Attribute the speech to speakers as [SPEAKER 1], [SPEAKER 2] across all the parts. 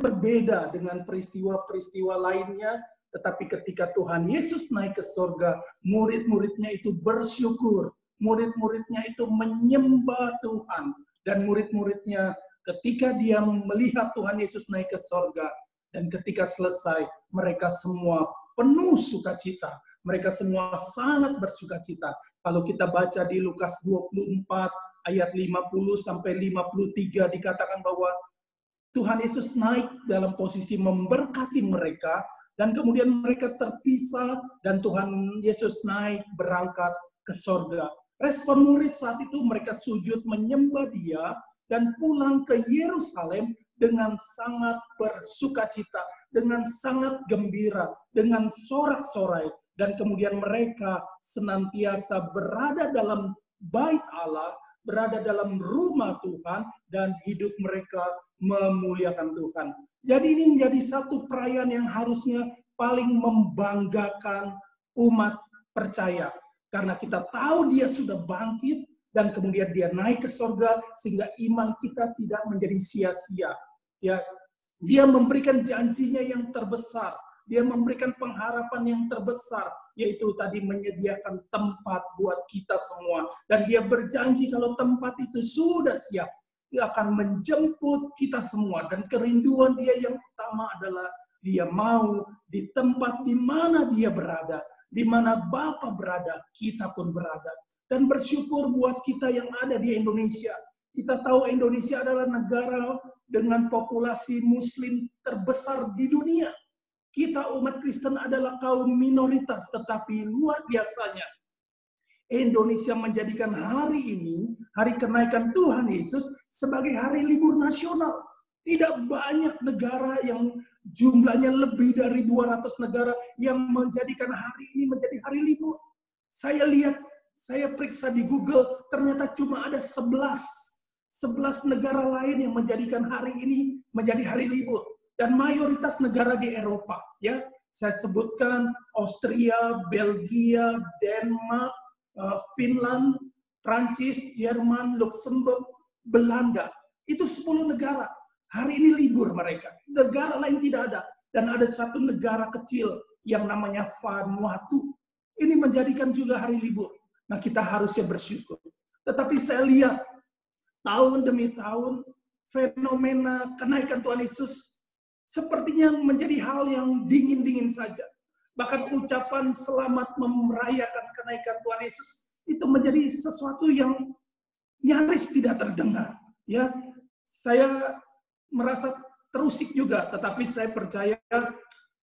[SPEAKER 1] berbeda dengan peristiwa-peristiwa lainnya. Tetapi ketika Tuhan Yesus naik ke sorga, murid-muridnya itu bersyukur. Murid-muridnya itu menyembah Tuhan. Dan murid-muridnya ketika dia melihat Tuhan Yesus naik ke sorga, dan ketika selesai, mereka semua penuh sukacita. Mereka semua sangat bersukacita. Kalau kita baca di Lukas 24 ayat 50 sampai 53 dikatakan bahwa Tuhan Yesus naik dalam posisi memberkati mereka, dan kemudian mereka terpisah, dan Tuhan Yesus naik berangkat ke sorga. Respon murid saat itu, mereka sujud menyembah Dia, dan pulang ke Yerusalem dengan sangat bersukacita, dengan sangat gembira, dengan sorak-sorai, dan kemudian mereka senantiasa berada dalam bait Allah, berada dalam rumah Tuhan, dan hidup mereka memuliakan Tuhan. Jadi ini menjadi satu perayaan yang harusnya paling membanggakan umat percaya. Karena kita tahu Dia sudah bangkit, dan kemudian Dia naik ke sorga, sehingga iman kita tidak menjadi sia-sia. Ya, Dia memberikan janjinya yang terbesar. Dia memberikan pengharapan yang terbesar, yaitu tadi menyediakan tempat buat kita semua. Dan Dia berjanji kalau tempat itu sudah siap, Dia akan menjemput kita semua. Dan kerinduan Dia yang utama adalah Dia mau di tempat di mana Dia berada, di mana Bapa berada, kita pun berada. Dan bersyukur buat kita yang ada di Indonesia. Kita tahu Indonesia adalah negara dengan populasi Muslim terbesar di dunia. Kita umat Kristen adalah kaum minoritas, tetapi luar biasanya Indonesia menjadikan hari ini, hari kenaikan Tuhan Yesus, sebagai hari libur nasional. Tidak banyak negara yang jumlahnya lebih dari 200 negara yang menjadikan hari ini menjadi hari libur. Saya periksa di Google, ternyata cuma ada 11 negara lain yang menjadikan hari ini menjadi hari libur. Dan mayoritas negara di Eropa, ya. Saya sebutkan Austria, Belgia, Denmark, Finland, Prancis, Jerman, Luxembourg, Belanda. Itu 10 negara. Hari ini libur mereka. Negara lain tidak ada. Dan ada satu negara kecil yang namanya Vanuatu. Ini menjadikan juga hari libur. Nah, kita harusnya bersyukur. Tetapi saya lihat tahun demi tahun fenomena kenaikan Tuhan Yesus sepertinya menjadi hal yang dingin-dingin saja. Bahkan ucapan selamat merayakan kenaikan Tuhan Yesus itu menjadi sesuatu yang nyaris tidak terdengar. Ya, saya merasa terusik juga, tetapi saya percaya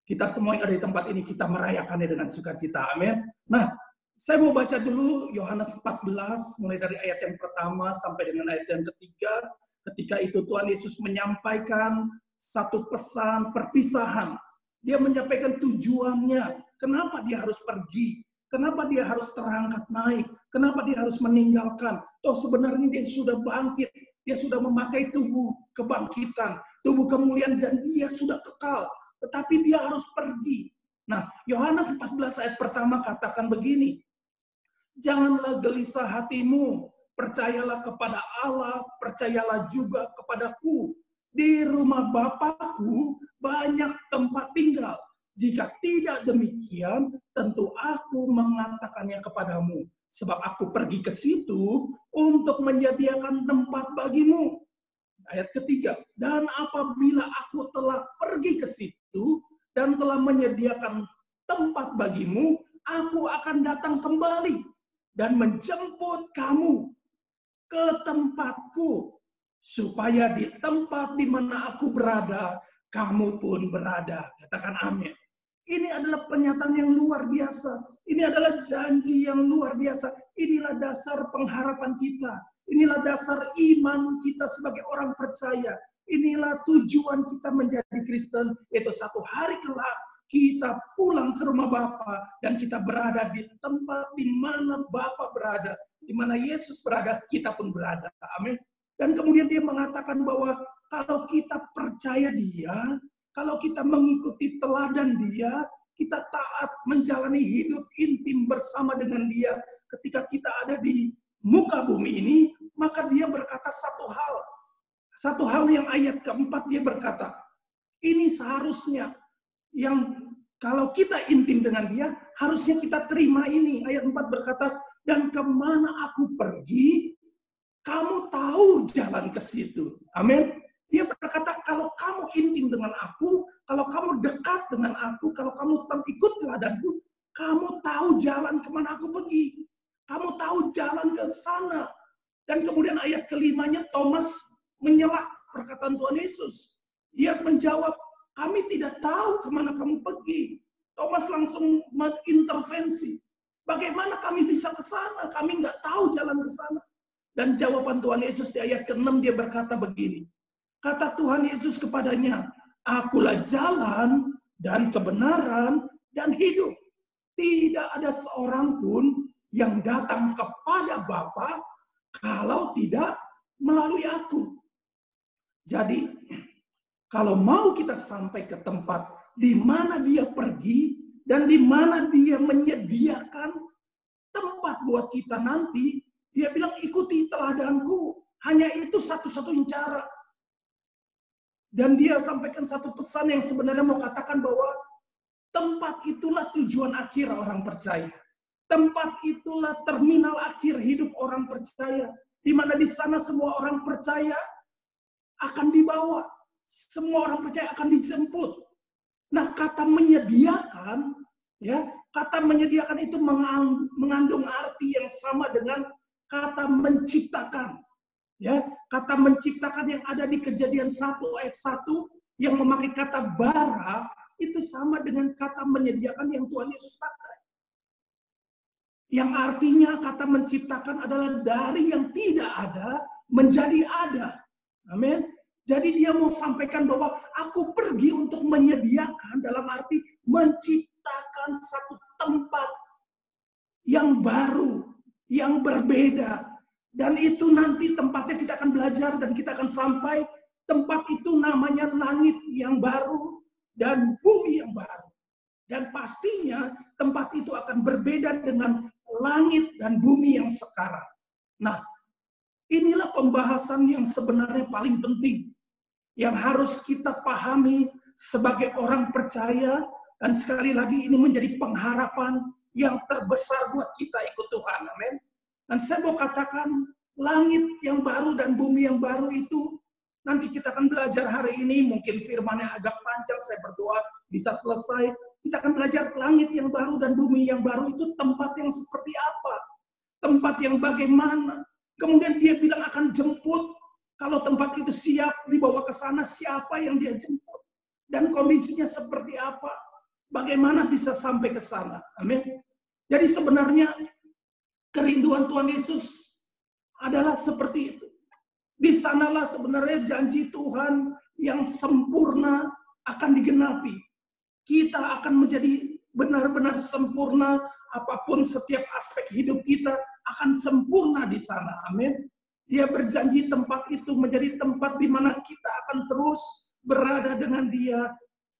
[SPEAKER 1] kita semua yang ada di tempat ini kita merayakannya dengan sukacita. Amin. Nah, saya mau baca dulu Yohanes 14 mulai dari ayat yang pertama sampai dengan ayat yang ketiga. Ketika itu Tuhan Yesus menyampaikan satu pesan perpisahan. Dia menyampaikan tujuannya. Kenapa Dia harus pergi? Kenapa Dia harus terangkat naik? Kenapa Dia harus meninggalkan? Toh sebenarnya Dia sudah bangkit. Dia sudah memakai tubuh kebangkitan, tubuh kemuliaan, dan Dia sudah kekal. Tetapi Dia harus pergi. Nah, Yohanes 14 ayat pertama katakan begini. Janganlah gelisah hatimu, percayalah kepada Allah, percayalah juga kepadaku. Di rumah Bapakku banyak tempat tinggal. Jika tidak demikian, tentu aku mengatakannya kepadamu. Sebab aku pergi ke situ untuk menyediakan tempat bagimu. Ayat ketiga, dan apabila aku telah pergi ke situ dan telah menyediakan tempat bagimu, aku akan datang kembali dan menjemput kamu ke tempatku, supaya di tempat di mana aku berada, kamu pun berada. Katakan amin. Ini adalah pernyataan yang luar biasa. Ini adalah janji yang luar biasa. Inilah dasar pengharapan kita. Inilah dasar iman kita sebagai orang percaya. Inilah tujuan kita menjadi Kristen. Yaitu satu hari kelak kita pulang ke rumah Bapa dan kita berada di tempat di mana Bapa berada. Di mana Yesus berada, kita pun berada. Amin. Dan kemudian Dia mengatakan bahwa kalau kita percaya Dia, kalau kita mengikuti teladan Dia, kita taat menjalani hidup intim bersama dengan Dia ketika kita ada di muka bumi ini, maka Dia berkata satu hal. Satu hal yang ayat keempat Dia berkata, Ini seharusnya yang kalau kita intim dengan dia, harusnya kita terima ini. Ayat 4 berkata, dan kemana aku pergi, kamu tahu jalan ke situ. Amin. Dia berkata, kalau kamu intim dengan aku, kalau kamu dekat dengan aku, kalau kamu terikut teladanku, kamu tahu jalan kemana aku pergi. Kamu tahu jalan ke sana. Dan kemudian ayat kelimanya, Thomas menyela perkataan Tuhan Yesus. Dia menjawab, kami tidak tahu kemana kamu pergi. Thomas langsung mengintervensi. Bagaimana kami bisa ke sana? Kami nggak tahu jalan ke sana. Dan jawaban Tuhan Yesus di ayat ke-6 dia berkata begini. Kata Tuhan Yesus kepadanya, akulah jalan dan kebenaran dan hidup. Tidak ada seorang pun yang datang kepada Bapa kalau tidak melalui aku. Jadi, kalau mau kita sampai ke tempat di mana dia pergi dan di mana dia menyediakan tempat buat kita nanti, dia bilang ikuti teladanku. Hanya itu satu-satunya cara. Dan dia sampaikan satu pesan yang sebenarnya mau katakan bahwa tempat itulah tujuan akhir orang percaya. Tempat itulah terminal akhir hidup orang percaya. Di mana di sana semua orang percaya akan dibawa. Semua orang percaya akan dijemput. Nah, kata menyediakan, ya, kata menyediakan itu mengandung arti yang sama dengan kata menciptakan. Ya, kata menciptakan yang ada di Kejadian 1 ayat 1 yang memakai kata bara itu sama dengan kata menyediakan yang Tuhan Yesus pakai. Yang artinya kata menciptakan adalah dari yang tidak ada menjadi ada. Amin. Jadi dia mau sampaikan bahwa aku pergi untuk menyediakan dalam arti menciptakan satu tempat yang baru, yang berbeda. Dan itu nanti tempatnya kita akan belajar dan kita akan sampai tempat itu namanya langit yang baru dan bumi yang baru. Dan pastinya tempat itu akan berbeda dengan langit dan bumi yang sekarang. Nah, inilah pembahasan yang sebenarnya paling penting. Yang harus kita pahami sebagai orang percaya. Dan sekali lagi ini menjadi pengharapan yang terbesar buat kita ikut Tuhan. Amin. Dan saya mau katakan, langit yang baru dan bumi yang baru itu, nanti kita akan belajar hari ini, mungkin firmannya agak panjang, saya berdoa bisa selesai. Kita akan belajar langit yang baru dan bumi yang baru itu tempat yang seperti apa. Tempat yang bagaimana. Kemudian dia bilang akan jemput, kalau tempat itu siap, dibawa ke sana, siapa yang dia jemput. Dan kondisinya seperti apa. Bagaimana bisa sampai ke sana. Amin. Jadi sebenarnya, kerinduan Tuhan Yesus adalah seperti itu. Di sanalah sebenarnya janji Tuhan yang sempurna akan digenapi. Kita akan menjadi benar-benar sempurna, apapun setiap aspek hidup kita akan sempurna di sana. Amin. Dia berjanji tempat itu menjadi tempat di mana kita akan terus berada dengan dia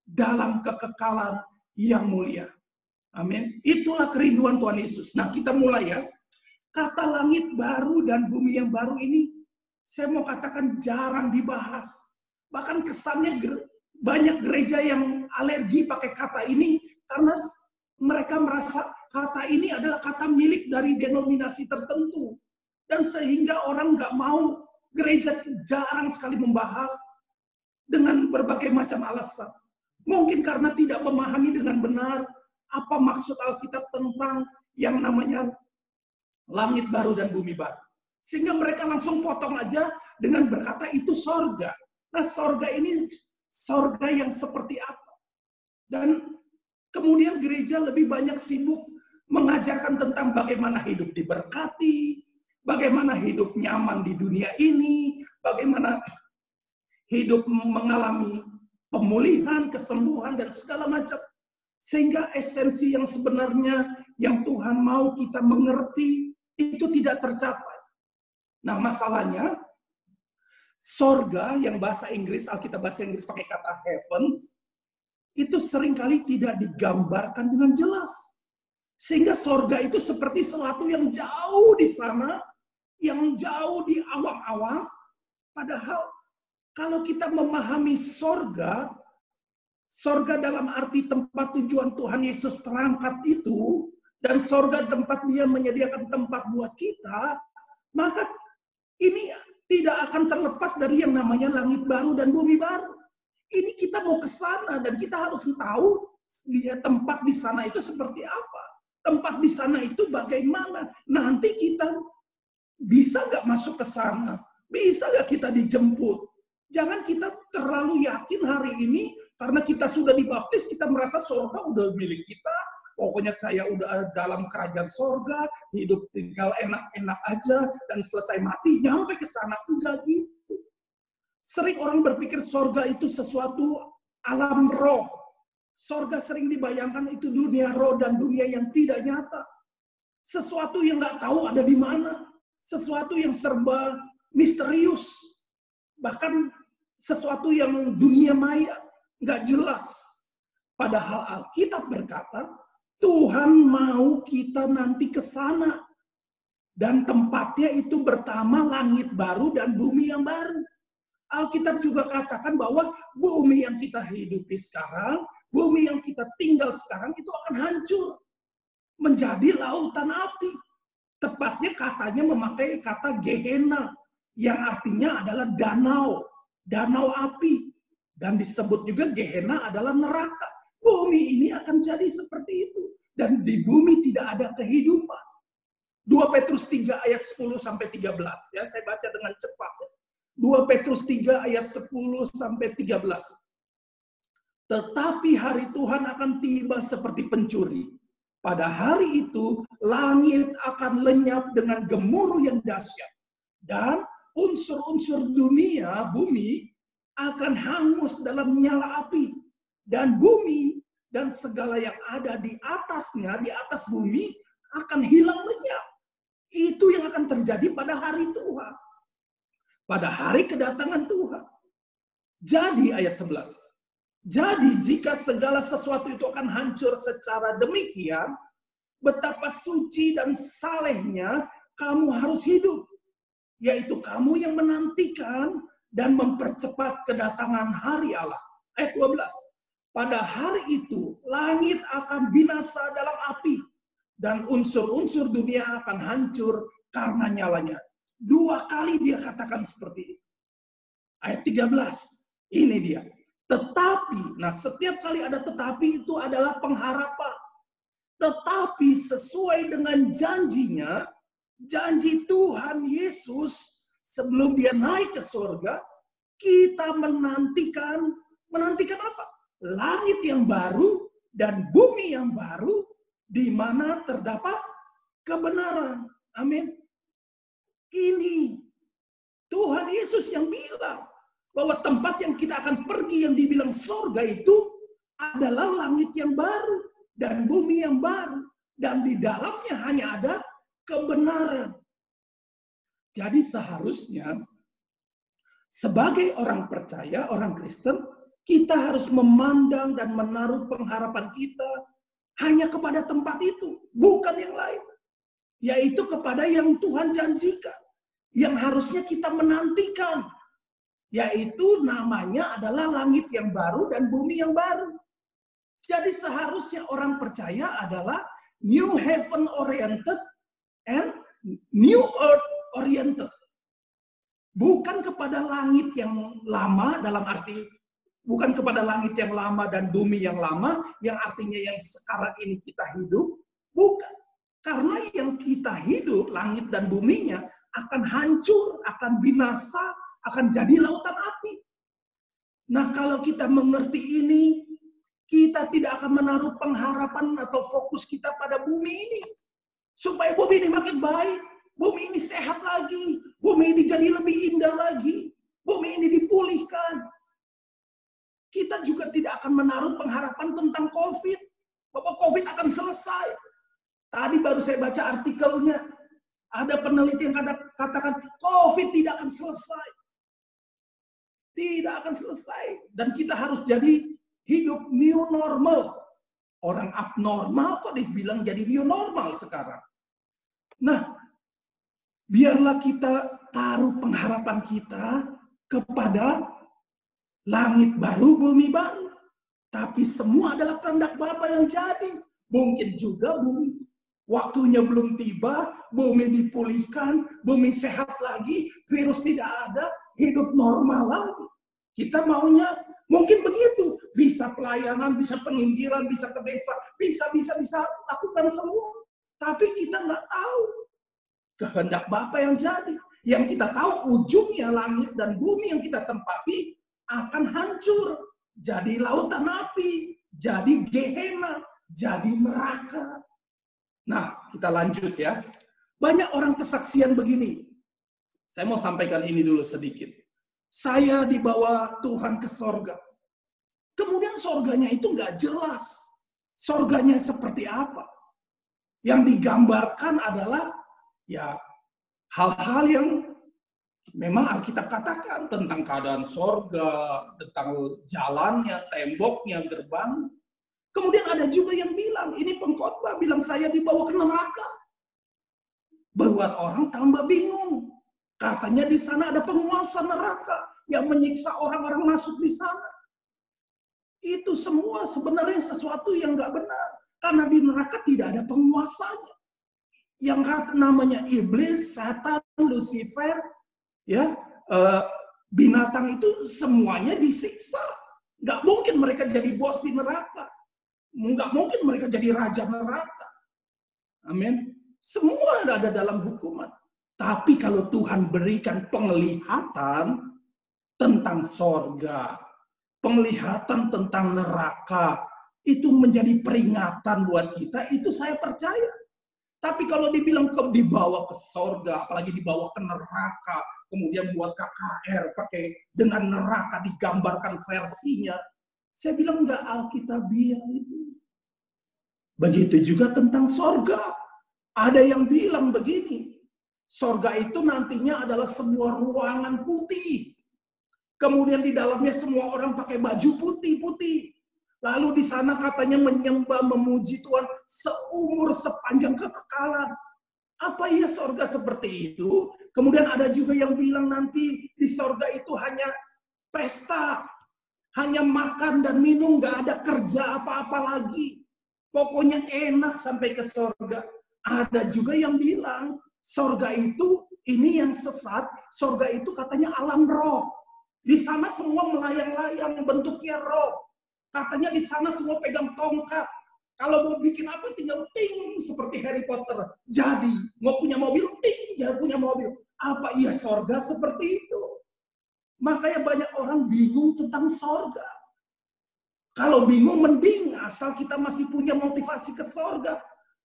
[SPEAKER 1] dalam kekekalan yang mulia. Amin. Itulah kerinduan Tuhan Yesus. Nah, kita mulai ya. Kata langit baru dan bumi yang baru ini, saya mau katakan jarang dibahas. Bahkan kesannya banyak gereja yang alergi pakai kata ini, karena mereka merasa kata ini adalah kata milik dari denominasi tertentu. Dan sehingga orang nggak mau, gereja jarang sekali membahas dengan berbagai macam alasan. Mungkin karena tidak memahami dengan benar apa maksud Alkitab tentang yang namanya langit baru dan bumi baru. Sehingga mereka langsung potong aja dengan berkata itu sorga. Nah, sorga ini sorga yang seperti apa? Dan kemudian gereja lebih banyak sibuk mengajarkan tentang bagaimana hidup diberkati, bagaimana hidup nyaman di dunia ini, bagaimana hidup mengalami pemulihan, kesembuhan, dan segala macam. Sehingga esensi yang sebenarnya yang Tuhan mau kita mengerti itu tidak tercapai. Nah, masalahnya sorga yang bahasa Inggris, Alkitab bahasa Inggris pakai kata heavens, itu seringkali tidak digambarkan dengan jelas. Sehingga sorga itu seperti sesuatu yang jauh di sana, yang jauh di awang-awang. Padahal kalau kita memahami sorga, Sorga dalam arti tempat tujuan Tuhan Yesus terangkat itu, dan sorga tempat dia menyediakan tempat buat kita, maka ini tidak akan terlepas dari yang namanya langit baru dan bumi baru. Ini kita mau ke sana dan kita harus tahu tempat di sana itu seperti apa. Tempat di sana itu bagaimana. Nanti kita bisa nggak masuk ke sana? Bisa nggak kita dijemput? Jangan kita terlalu yakin hari ini karena kita sudah dibaptis, kita merasa surga udah milik kita. Pokoknya saya udah dalam kerajaan surga, hidup tinggal enak-enak aja, dan selesai mati, nyampe ke sana. Enggak gitu. Sering orang berpikir surga itu sesuatu alam roh. Surga sering dibayangkan itu dunia roh dan dunia yang tidak nyata. Sesuatu yang nggak tahu ada di mana. Sesuatu yang serba misterius. Bahkan sesuatu yang dunia maya. Nggak jelas. Padahal Alkitab berkata, Tuhan mau kita nanti ke sana. Dan tempatnya itu pertama langit baru dan bumi yang baru. Alkitab juga katakan bahwa bumi yang kita hidupi sekarang, bumi yang kita tinggal sekarang itu akan hancur. Menjadi lautan api. Tepatnya katanya memakai kata Gehenna. Yang artinya adalah danau. Danau api. Dan disebut juga Gehenna adalah neraka. Bumi ini akan jadi seperti itu. Dan di bumi tidak ada kehidupan. 2 Petrus 3 ayat 10 sampai 13. Ya, saya baca dengan cepat. 2 Petrus 3 ayat 10 sampai 13. Tetapi hari Tuhan akan tiba seperti pencuri. Pada hari itu langit akan lenyap dengan gemuruh yang dahsyat. Dan unsur-unsur dunia, bumi, akan hangus dalam nyala api. Dan bumi dan segala yang ada di atasnya, di atas bumi, akan hilang lenyap. Itu yang akan terjadi pada hari Tuhan. Pada hari kedatangan Tuhan. Jadi ayat 11. Jadi jika segala sesuatu itu akan hancur secara demikian, betapa suci dan salehnya kamu harus hidup. Yaitu kamu yang menantikan dan mempercepat kedatangan hari Allah. Ayat 12. Pada hari itu langit akan binasa dalam api. Dan unsur-unsur dunia akan hancur karena nyalanya. 2 kali dia katakan seperti itu. Ayat 13. Ini dia. Tetapi, nah setiap kali ada tetapi itu adalah pengharapan. Tetapi sesuai dengan janjinya, janji Tuhan Yesus sebelum dia naik ke surga, kita menantikan apa? Langit yang baru dan bumi yang baru di mana terdapat kebenaran. Amin. Ini Tuhan Yesus yang bilang bahwa tempat yang kita akan pergi yang dibilang surga itu adalah langit yang baru dan bumi yang baru. Dan di dalamnya hanya ada kebenaran. Jadi seharusnya sebagai orang percaya, orang Kristen, kita harus memandang dan menaruh pengharapan kita hanya kepada tempat itu, bukan yang lain. Yaitu kepada yang Tuhan janjikan. Yang harusnya kita menantikan. Yaitu namanya adalah langit yang baru dan bumi yang baru. Jadi seharusnya orang percaya adalah new heaven oriented and new earth oriented. Bukan kepada langit yang lama dalam arti, bukan kepada langit yang lama dan bumi yang lama, yang artinya yang sekarang ini kita hidup. Bukan. Karena yang kita hidup, langit dan buminya, akan hancur, akan binasa, akan jadi lautan api. Nah, kalau kita mengerti ini, kita tidak akan menaruh pengharapan atau fokus kita pada bumi ini. Supaya bumi ini makin baik, bumi ini sehat lagi, bumi ini jadi lebih indah lagi, bumi ini dipulihkan. Kita juga tidak akan menaruh pengharapan tentang COVID, bahwa COVID akan selesai. Tadi baru saya baca artikelnya, ada peneliti yang katakan COVID tidak akan selesai. Tidak akan selesai. Dan kita harus jadi hidup new normal. Orang abnormal kok dibilang jadi new normal sekarang. Nah, biarlah kita taruh pengharapan kita kepada langit baru, bumi baru. Tapi semua adalah kehendak Bapa yang jadi. Mungkin juga waktunya belum tiba, bumi dipulihkan, bumi sehat lagi, virus tidak ada, hidup normal lagi. Kita maunya mungkin begitu. Bisa pelayanan, bisa penginjilan, bisa ke desa, bisa lakukan semua. Tapi kita nggak tahu kehendak Bapa yang jadi. Yang kita tahu ujungnya langit dan bumi yang kita tempati akan hancur. Jadi lautan api, jadi Gehenna, jadi neraka. Nah, kita lanjut ya. Banyak orang kesaksian begini. Saya mau sampaikan ini dulu sedikit. Saya dibawa Tuhan ke sorga. Kemudian sorganya itu nggak jelas. Sorganya seperti apa? Yang digambarkan adalah ya hal-hal yang memang Alkitab katakan tentang keadaan sorga, tentang jalannya, temboknya, gerbang. Kemudian ada juga yang bilang, ini pengkhotbah bilang saya dibawa ke neraka. Buat orang tambah bingung. Katanya di sana ada penguasa neraka yang menyiksa orang-orang masuk di sana. Itu semua sebenarnya sesuatu yang nggak benar. Karena di neraka tidak ada penguasanya. Yang namanya iblis, setan, Lucifer, ya binatang itu semuanya disiksa. Nggak mungkin mereka jadi bos di neraka. Nggak mungkin mereka jadi raja neraka. Amin. Semua ada dalam hukuman. Tapi kalau Tuhan berikan penglihatan tentang sorga, penglihatan tentang neraka, itu menjadi peringatan buat kita, itu saya percaya. Tapi kalau dibilang dibawa ke sorga, apalagi dibawa ke neraka, kemudian buat KKR pakai dengan neraka digambarkan versinya, saya bilang nggak alkitabiah itu. Begitu juga tentang sorga. Ada yang bilang begini, sorga itu nantinya adalah sebuah ruangan putih. Kemudian di dalamnya semua orang pakai baju putih-putih. Lalu di sana katanya menyembah, memuji Tuhan sepanjang kekekalan. Apa iya sorga seperti itu? Kemudian ada juga yang bilang nanti di sorga itu hanya pesta. Hanya makan dan minum, nggak ada kerja apa-apa lagi. Pokoknya enak sampai ke sorga. Ada juga yang bilang, sorga itu, ini yang sesat, sorga itu katanya alam roh. Di sana semua melayang-layang, bentuknya roh. Katanya di sana semua pegang tongkat. Kalau mau bikin apa tinggal ting seperti Harry Potter. Jadi mau punya mobil ting, jangan punya mobil. Apa iya sorga seperti itu? Makanya banyak orang bingung tentang sorga. Kalau bingung mending asal kita masih punya motivasi ke sorga.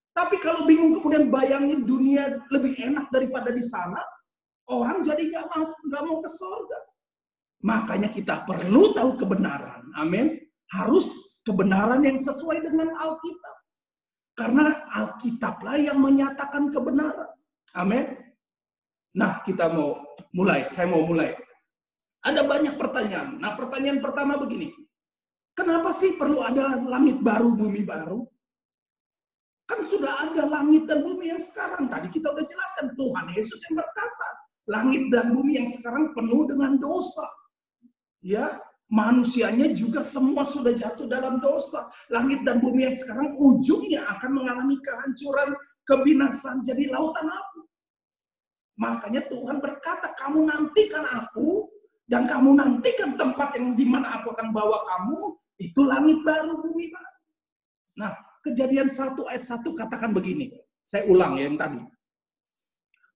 [SPEAKER 1] Tapi kalau bingung kemudian bayangin dunia lebih enak daripada di sana, orang jadi nggak mau ke sorga. Makanya kita perlu tahu kebenaran. Amin. Harus kebenaran yang sesuai dengan Alkitab. Karena Alkitablah yang menyatakan kebenaran. Amin. Nah, kita mau mulai. Saya mau mulai. Ada banyak pertanyaan. Nah, pertanyaan pertama begini. Kenapa sih perlu ada langit baru, bumi baru? Kan sudah ada langit dan bumi yang sekarang. Tadi kita udah jelaskan. Tuhan Yesus yang berkata. Langit dan bumi yang sekarang penuh dengan dosa. Ya, manusianya juga semua sudah jatuh dalam dosa. Langit dan bumi yang sekarang ujungnya akan mengalami kehancuran, kebinasan, jadi lautan api. Makanya Tuhan berkata, kamu nantikan aku, dan kamu nantikan tempat yang dimana aku akan bawa kamu, itu langit baru, bumi baru. Nah, Kejadian 1 ayat 1 katakan begini. Saya ulang ya yang tadi.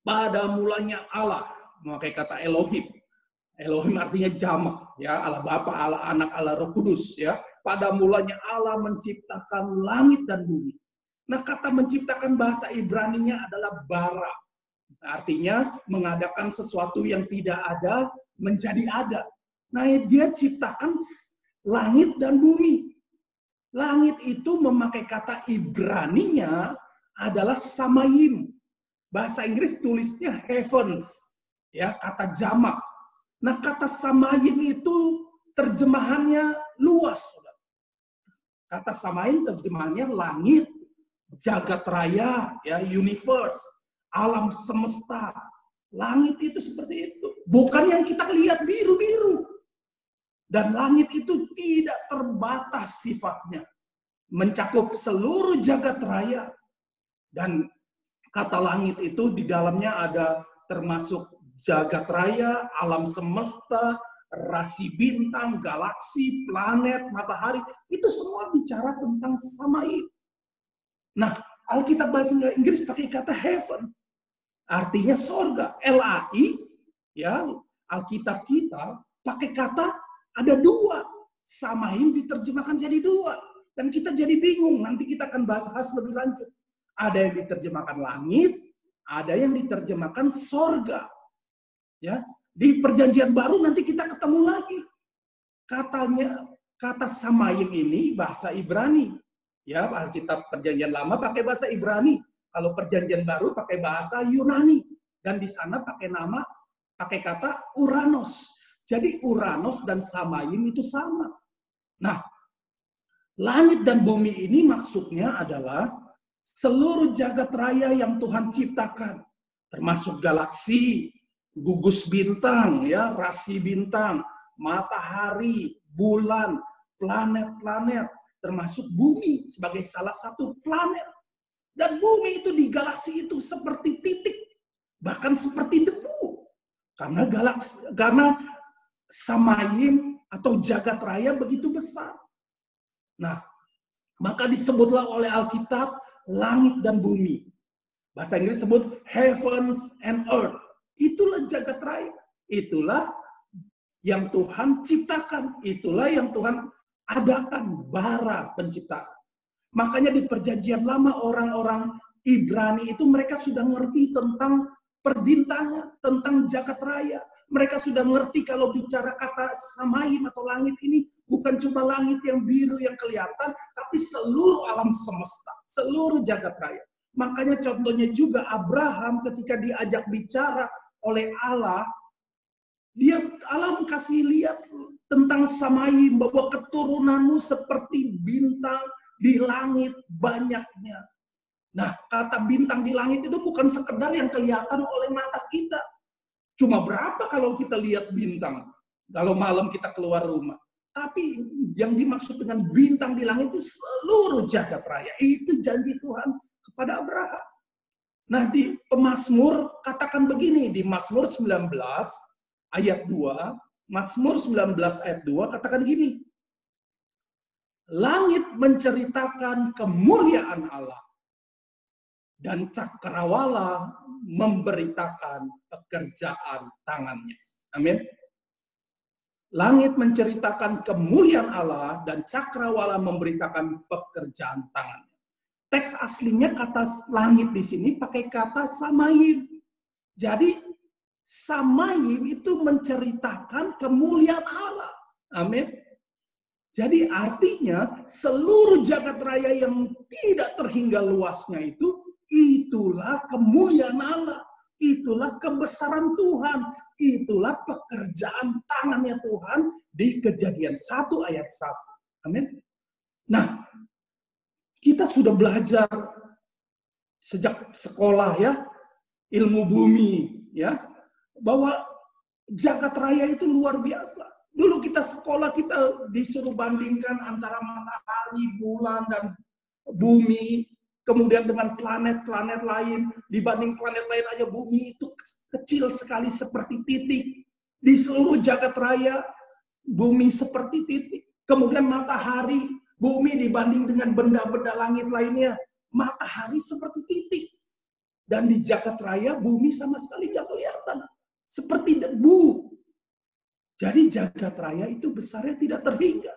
[SPEAKER 1] Pada mulanya Allah, memakai kata Elohim. Elohim artinya jamak, ya, Allah Bapa, Allah Anak, Allah Roh Kudus, ya. Pada mulanya Allah menciptakan langit dan bumi. Nah, kata menciptakan bahasa Ibraninya adalah bara. Artinya mengadakan sesuatu yang tidak ada menjadi ada. Nah, dia ciptakan langit dan bumi. Langit itu memakai kata Ibraninya adalah samayim. Bahasa Inggris tulisnya heavens, ya, kata jamak. Nah, kata samayim itu terjemahannya luas. Kata samayim terjemahannya langit, jagat raya, ya, universe, alam semesta. Langit itu seperti itu. Bukan yang kita lihat biru-biru. Dan langit itu tidak terbatas sifatnya. Mencakup seluruh jagat raya. Dan kata langit itu di dalamnya ada termasuk jagat raya, alam semesta, rasi bintang, galaksi, planet, matahari. Itu semua bicara tentang samaim. Nah, Alkitab bahasa Inggris pakai kata heaven. Artinya sorga. L-A-I, ya, Alkitab kita pakai kata ada dua. Samaim diterjemahkan jadi dua. Dan kita jadi bingung. Nanti kita akan bahas lebih lanjut. Ada yang diterjemahkan langit, ada yang diterjemahkan sorga. Ya, di Perjanjian Baru nanti kita ketemu lagi. Katanya kata samayim ini bahasa Ibrani. Ya, Alkitab Perjanjian Lama pakai bahasa Ibrani. Kalau Perjanjian Baru pakai bahasa Yunani. Dan di sana pakai kata Uranos. Jadi Uranos dan samayim itu sama. Nah, langit dan bumi ini maksudnya adalah seluruh jagat raya yang Tuhan ciptakan, termasuk galaksi, gugus bintang, ya, rasi bintang, matahari, bulan, planet-planet, termasuk bumi sebagai salah satu planet. Dan bumi itu di galaksi itu seperti titik, bahkan seperti debu. Karena samayim atau jagat raya begitu besar. Nah, maka disebutlah oleh Alkitab langit dan bumi. Bahasa Inggris sebut heavens and earth. Itulah jagat raya. Itulah yang Tuhan ciptakan. Itulah yang Tuhan adakan, bara penciptaan. Makanya di Perjanjian Lama orang-orang Ibrani itu mereka sudah ngerti tentang perbintangan, tentang jagat raya. Mereka sudah ngerti kalau bicara kata samayim atau langit ini bukan cuma langit yang biru yang kelihatan, tapi seluruh alam semesta, seluruh jagat raya. Makanya contohnya juga Abraham ketika diajak bicara oleh Allah, Allah kasih lihat tentang samayim, bahwa keturunanmu seperti bintang di langit banyaknya. Nah, kata bintang di langit itu bukan sekedar yang kelihatan oleh mata kita. Cuma berapa kalau kita lihat bintang, kalau malam kita keluar rumah. Tapi yang dimaksud dengan bintang di langit itu seluruh jagat raya. Itu janji Tuhan kepada Abraham. Nah, di Pemazmur katakan begini, di Mazmur 19 ayat 2, Mazmur 19 ayat 2 katakan gini. Langit menceritakan kemuliaan Allah, dan cakrawala memberitakan pekerjaan tangannya. Amin. Langit menceritakan kemuliaan Allah dan cakrawala memberitakan pekerjaan tangannya. Teks aslinya kata langit di sini pakai kata samayim. Jadi samayim itu menceritakan kemuliaan Allah. Amin. Jadi artinya seluruh jagat raya yang tidak terhingga luasnya itu, itulah kemuliaan Allah. Itulah kebesaran Tuhan. Itulah pekerjaan tangannya Tuhan di Kejadian 1 ayat 1. Amin. Nah, kita sudah belajar sejak sekolah ya, ilmu bumi ya, bahwa jagat raya itu luar biasa. Dulu kita sekolah, kita disuruh bandingkan antara matahari, bulan, dan bumi. Kemudian dengan planet-planet lain. Dibanding planet lain aja, bumi itu kecil sekali seperti titik. Di seluruh jagat raya, bumi seperti titik. Kemudian matahari, bumi dibanding dengan benda-benda langit lainnya, matahari seperti titik. Dan di jagat raya, bumi sama sekali nggak kelihatan. Seperti debu. Jadi jagat raya itu besarnya tidak terhingga.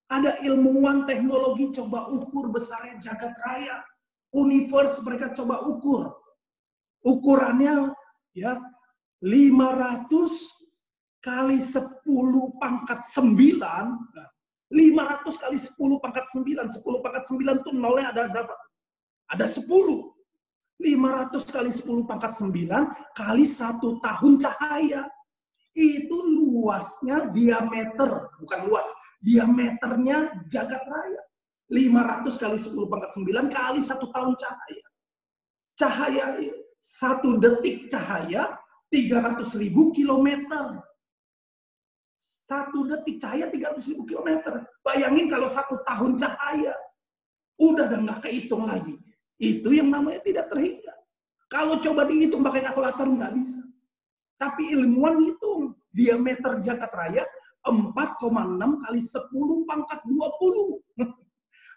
[SPEAKER 1] Ada ilmuwan teknologi coba ukur besarnya jagat raya. Universe mereka coba ukur. Ukurannya ya 500 kali 10 pangkat 9. Nah, 500 kali 10 pangkat 9. 10 pangkat 9 itu nolnya ada berapa? Ada 10. 500 kali 10 pangkat 9 kali 1 tahun cahaya. Itu luasnya diameter, bukan luas, diameternya jagat raya. 500 kali 10 pangkat 9 kali 1 tahun cahaya. Cahaya, 1 detik cahaya, 300.000 kilometer. 1 detik cahaya 300.000 kilometer. Bayangin kalau 1 tahun cahaya. Udah nggak kehitung lagi. Itu yang namanya tidak terhingga. Kalau coba dihitung pakai kalkulator nggak bisa. Tapi ilmuwan hitung diameter jagat raya 4,6 kali 10 pangkat 20.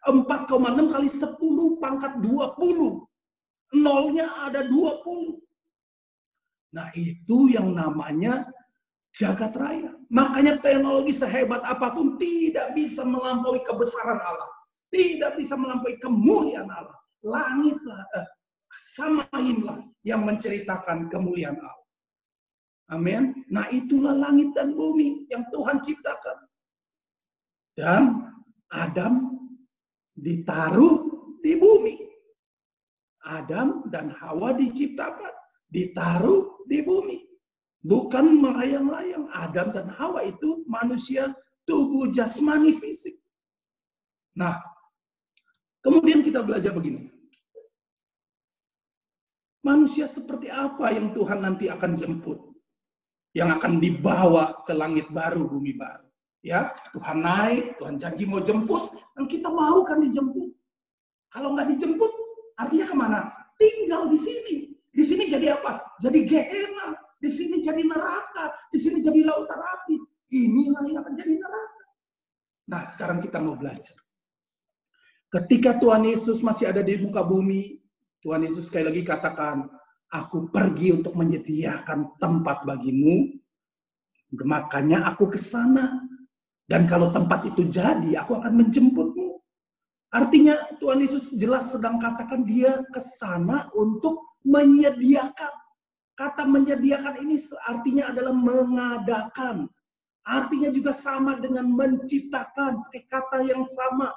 [SPEAKER 1] 4,6 kali 10 pangkat 20. Nolnya ada 20. Nah itu yang namanya jagat raya. Makanya teknologi sehebat apapun tidak bisa melampaui kebesaran Allah. Tidak bisa melampaui kemuliaan Allah. Langitlah, samainlah yang menceritakan kemuliaan Allah. Amin. Nah itulah langit dan bumi yang Tuhan ciptakan. Dan Adam ditaruh di bumi. Adam dan Hawa diciptakan, ditaruh di bumi. Bukan melayang-layang. Adam dan Hawa itu manusia tubuh jasmani fisik. Nah, kemudian kita belajar begini. Manusia seperti apa yang Tuhan nanti akan jemput? Yang akan dibawa ke langit baru, bumi baru. Ya, Tuhan naik, Tuhan janji mau jemput, dan kita mau kan dijemput. Kalau nggak dijemput, artinya kemana? Tinggal di sini. Di sini jadi apa? Jadi Gehenna. Di sini jadi neraka. Di sini jadi lautan api. Inilah yang akan jadi neraka. Nah, sekarang kita mau belajar. Ketika Tuhan Yesus masih ada di muka bumi, Tuhan Yesus sekali lagi katakan, aku pergi untuk menyediakan tempat bagimu, makanya aku ke sana. Dan kalau tempat itu jadi, aku akan menjemputmu. Artinya Tuhan Yesus jelas sedang katakan dia ke sana untuk menyediakan. Kata menyediakan ini artinya adalah mengadakan. Artinya juga sama dengan menciptakan, kata yang sama.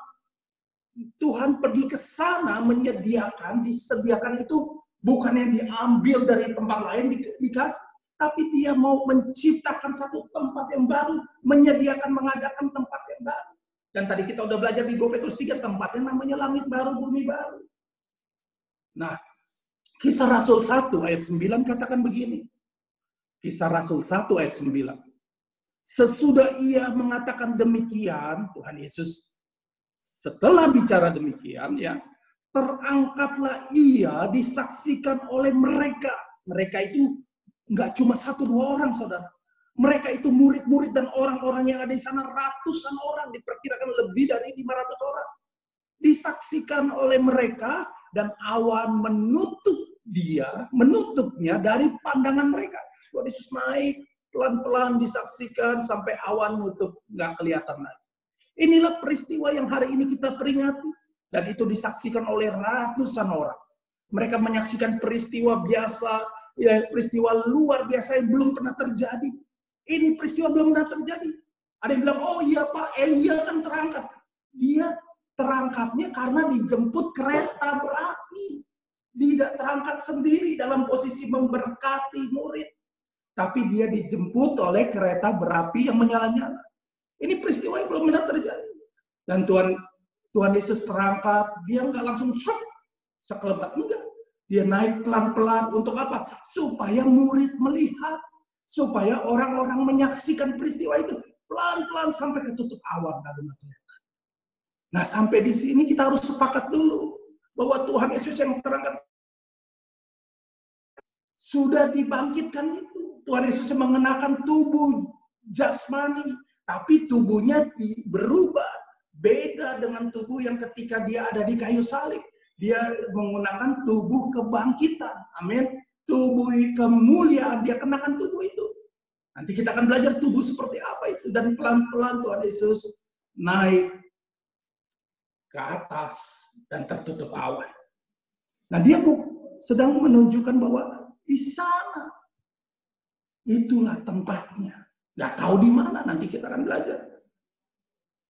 [SPEAKER 1] Tuhan pergi ke sana menyediakan, disediakan itu bukan yang diambil dari tempat lain dikasih, tapi dia mau menciptakan satu tempat yang baru, menyediakan, mengadakan tempat yang baru. Dan tadi kita udah belajar di 2 Petrus 3, tempatnya namanya langit baru, bumi baru. Nah, Kisah Rasul 1 ayat 9 katakan begini. Kisah Rasul 1 ayat 9. Sesudah ia mengatakan demikian, Tuhan Yesus setelah bicara demikian, ya, terangkatlah ia disaksikan oleh mereka. Mereka itu nggak cuma 1-2 orang, saudara. Mereka itu murid-murid dan orang-orang yang ada di sana, ratusan orang, diperkirakan lebih dari 500 orang. Disaksikan oleh mereka dan awan menutupnya dari pandangan mereka. Tuhan Yesus naik pelan-pelan disaksikan sampai awan nutup, nggak kelihatan lagi. Inilah peristiwa yang hari ini kita peringati. Dan itu disaksikan oleh ratusan orang. Mereka menyaksikan peristiwa biasa, ya, peristiwa luar biasa yang belum pernah terjadi. Ini peristiwa belum pernah terjadi. Ada yang bilang, oh iya Pak, Elia kan terangkat. Dia terangkatnya karena dijemput kereta berapi. Tidak terangkat sendiri dalam posisi memberkati murid. Tapi dia dijemput oleh kereta berapi yang menyala-nyala. Ini peristiwa yang belum pernah terjadi. Dan Tuhan Yesus terangkat, dia nggak langsung sekelebat, enggak. Dia naik pelan-pelan untuk apa? Supaya murid melihat, supaya orang-orang menyaksikan peristiwa itu pelan-pelan sampai ketutup awan. Nah, sampai di sini kita harus sepakat dulu bahwa Tuhan Yesus yang terangkat sudah dibangkitkan itu. Tuhan Yesus yang mengenakan tubuh jasmani, tapi tubuhnya berubah. Beda dengan tubuh yang ketika dia ada di kayu salib. Dia menggunakan tubuh kebangkitan. Amin. Tubuh kemuliaan, dia kenakan tubuh itu. Nanti kita akan belajar tubuh seperti apa itu. Dan pelan-pelan Tuhan Yesus naik ke atas dan tertutup awan. Nah, dia sedang menunjukkan bahwa di sana itulah tempatnya. Nggak tahu di mana, nanti kita akan belajar.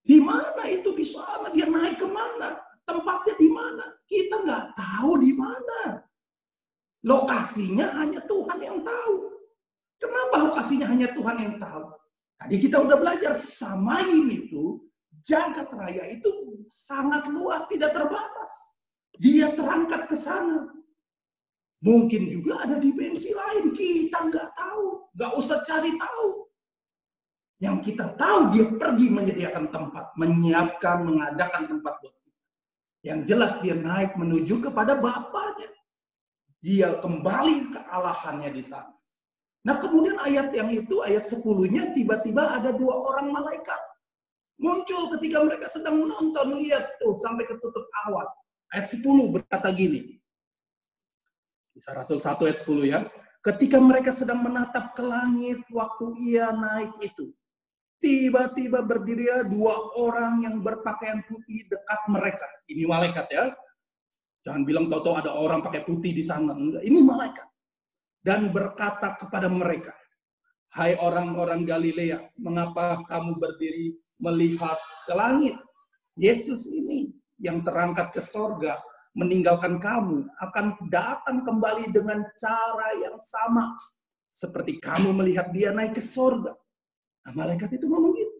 [SPEAKER 1] Di mana itu? Di sana. Dia naik kemana? Tempatnya di mana? Kita nggak tahu di mana. Lokasinya hanya Tuhan yang tahu. Kenapa lokasinya hanya Tuhan yang tahu? Tadi kita udah belajar, Samaim itu, jagat raya itu sangat luas, tidak terbatas. Dia terangkat ke sana. Mungkin juga ada dimensi lain, kita nggak tahu. Nggak usah cari tahu. Yang kita tahu dia pergi menyediakan tempat, menyiapkan, mengadakan tempat buat kita. Yang jelas dia naik menuju kepada Bapaknya. Dia kembali ke Allahannya di sana. Nah kemudian ayat yang itu, ayat 10-nya, tiba-tiba ada 2 orang malaikat. Muncul ketika mereka sedang menonton, lihat tuh, sampai ketutup awan. Ayat 10 berkata gini. Kisah Rasul 1 ayat 10 ya. Ketika mereka sedang menatap ke langit waktu ia naik itu. Tiba-tiba berdiri 2 orang yang berpakaian putih dekat mereka. Ini malaikat ya. Jangan bilang tahu-tahu ada orang pakai putih di sana. Enggak, ini malaikat. Dan berkata kepada mereka, hai orang-orang Galilea, mengapa kamu berdiri melihat ke langit? Yesus ini yang terangkat ke sorga, meninggalkan kamu, akan datang kembali dengan cara yang sama. Seperti kamu melihat dia naik ke sorga. Nah, malaikat itu ngomong gitu.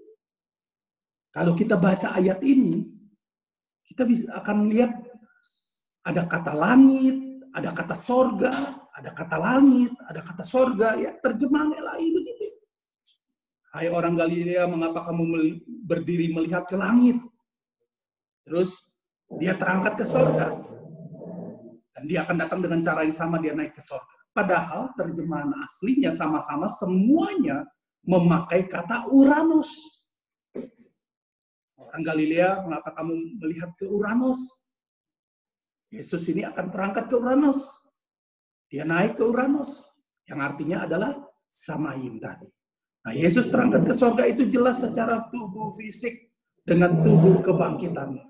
[SPEAKER 1] Kalau kita baca ayat ini, kita akan lihat ada kata langit, ada kata sorga, ada kata langit, ada kata sorga, ya terjemahannya lagi begitu. Hai orang Galilea, mengapa kamu berdiri melihat ke langit? Terus dia terangkat ke sorga. Dan dia akan datang dengan cara yang sama, dia naik ke sorga. Padahal terjemahan aslinya sama-sama semuanya memakai kata Uranus. Orang Galilea, mengapa kamu melihat ke Uranus? Yesus ini akan terangkat ke Uranus. Dia naik ke Uranus, yang artinya adalah Samayim tadi. Nah, Yesus terangkat ke sorga itu jelas secara tubuh fisik dengan tubuh kebangkitannya.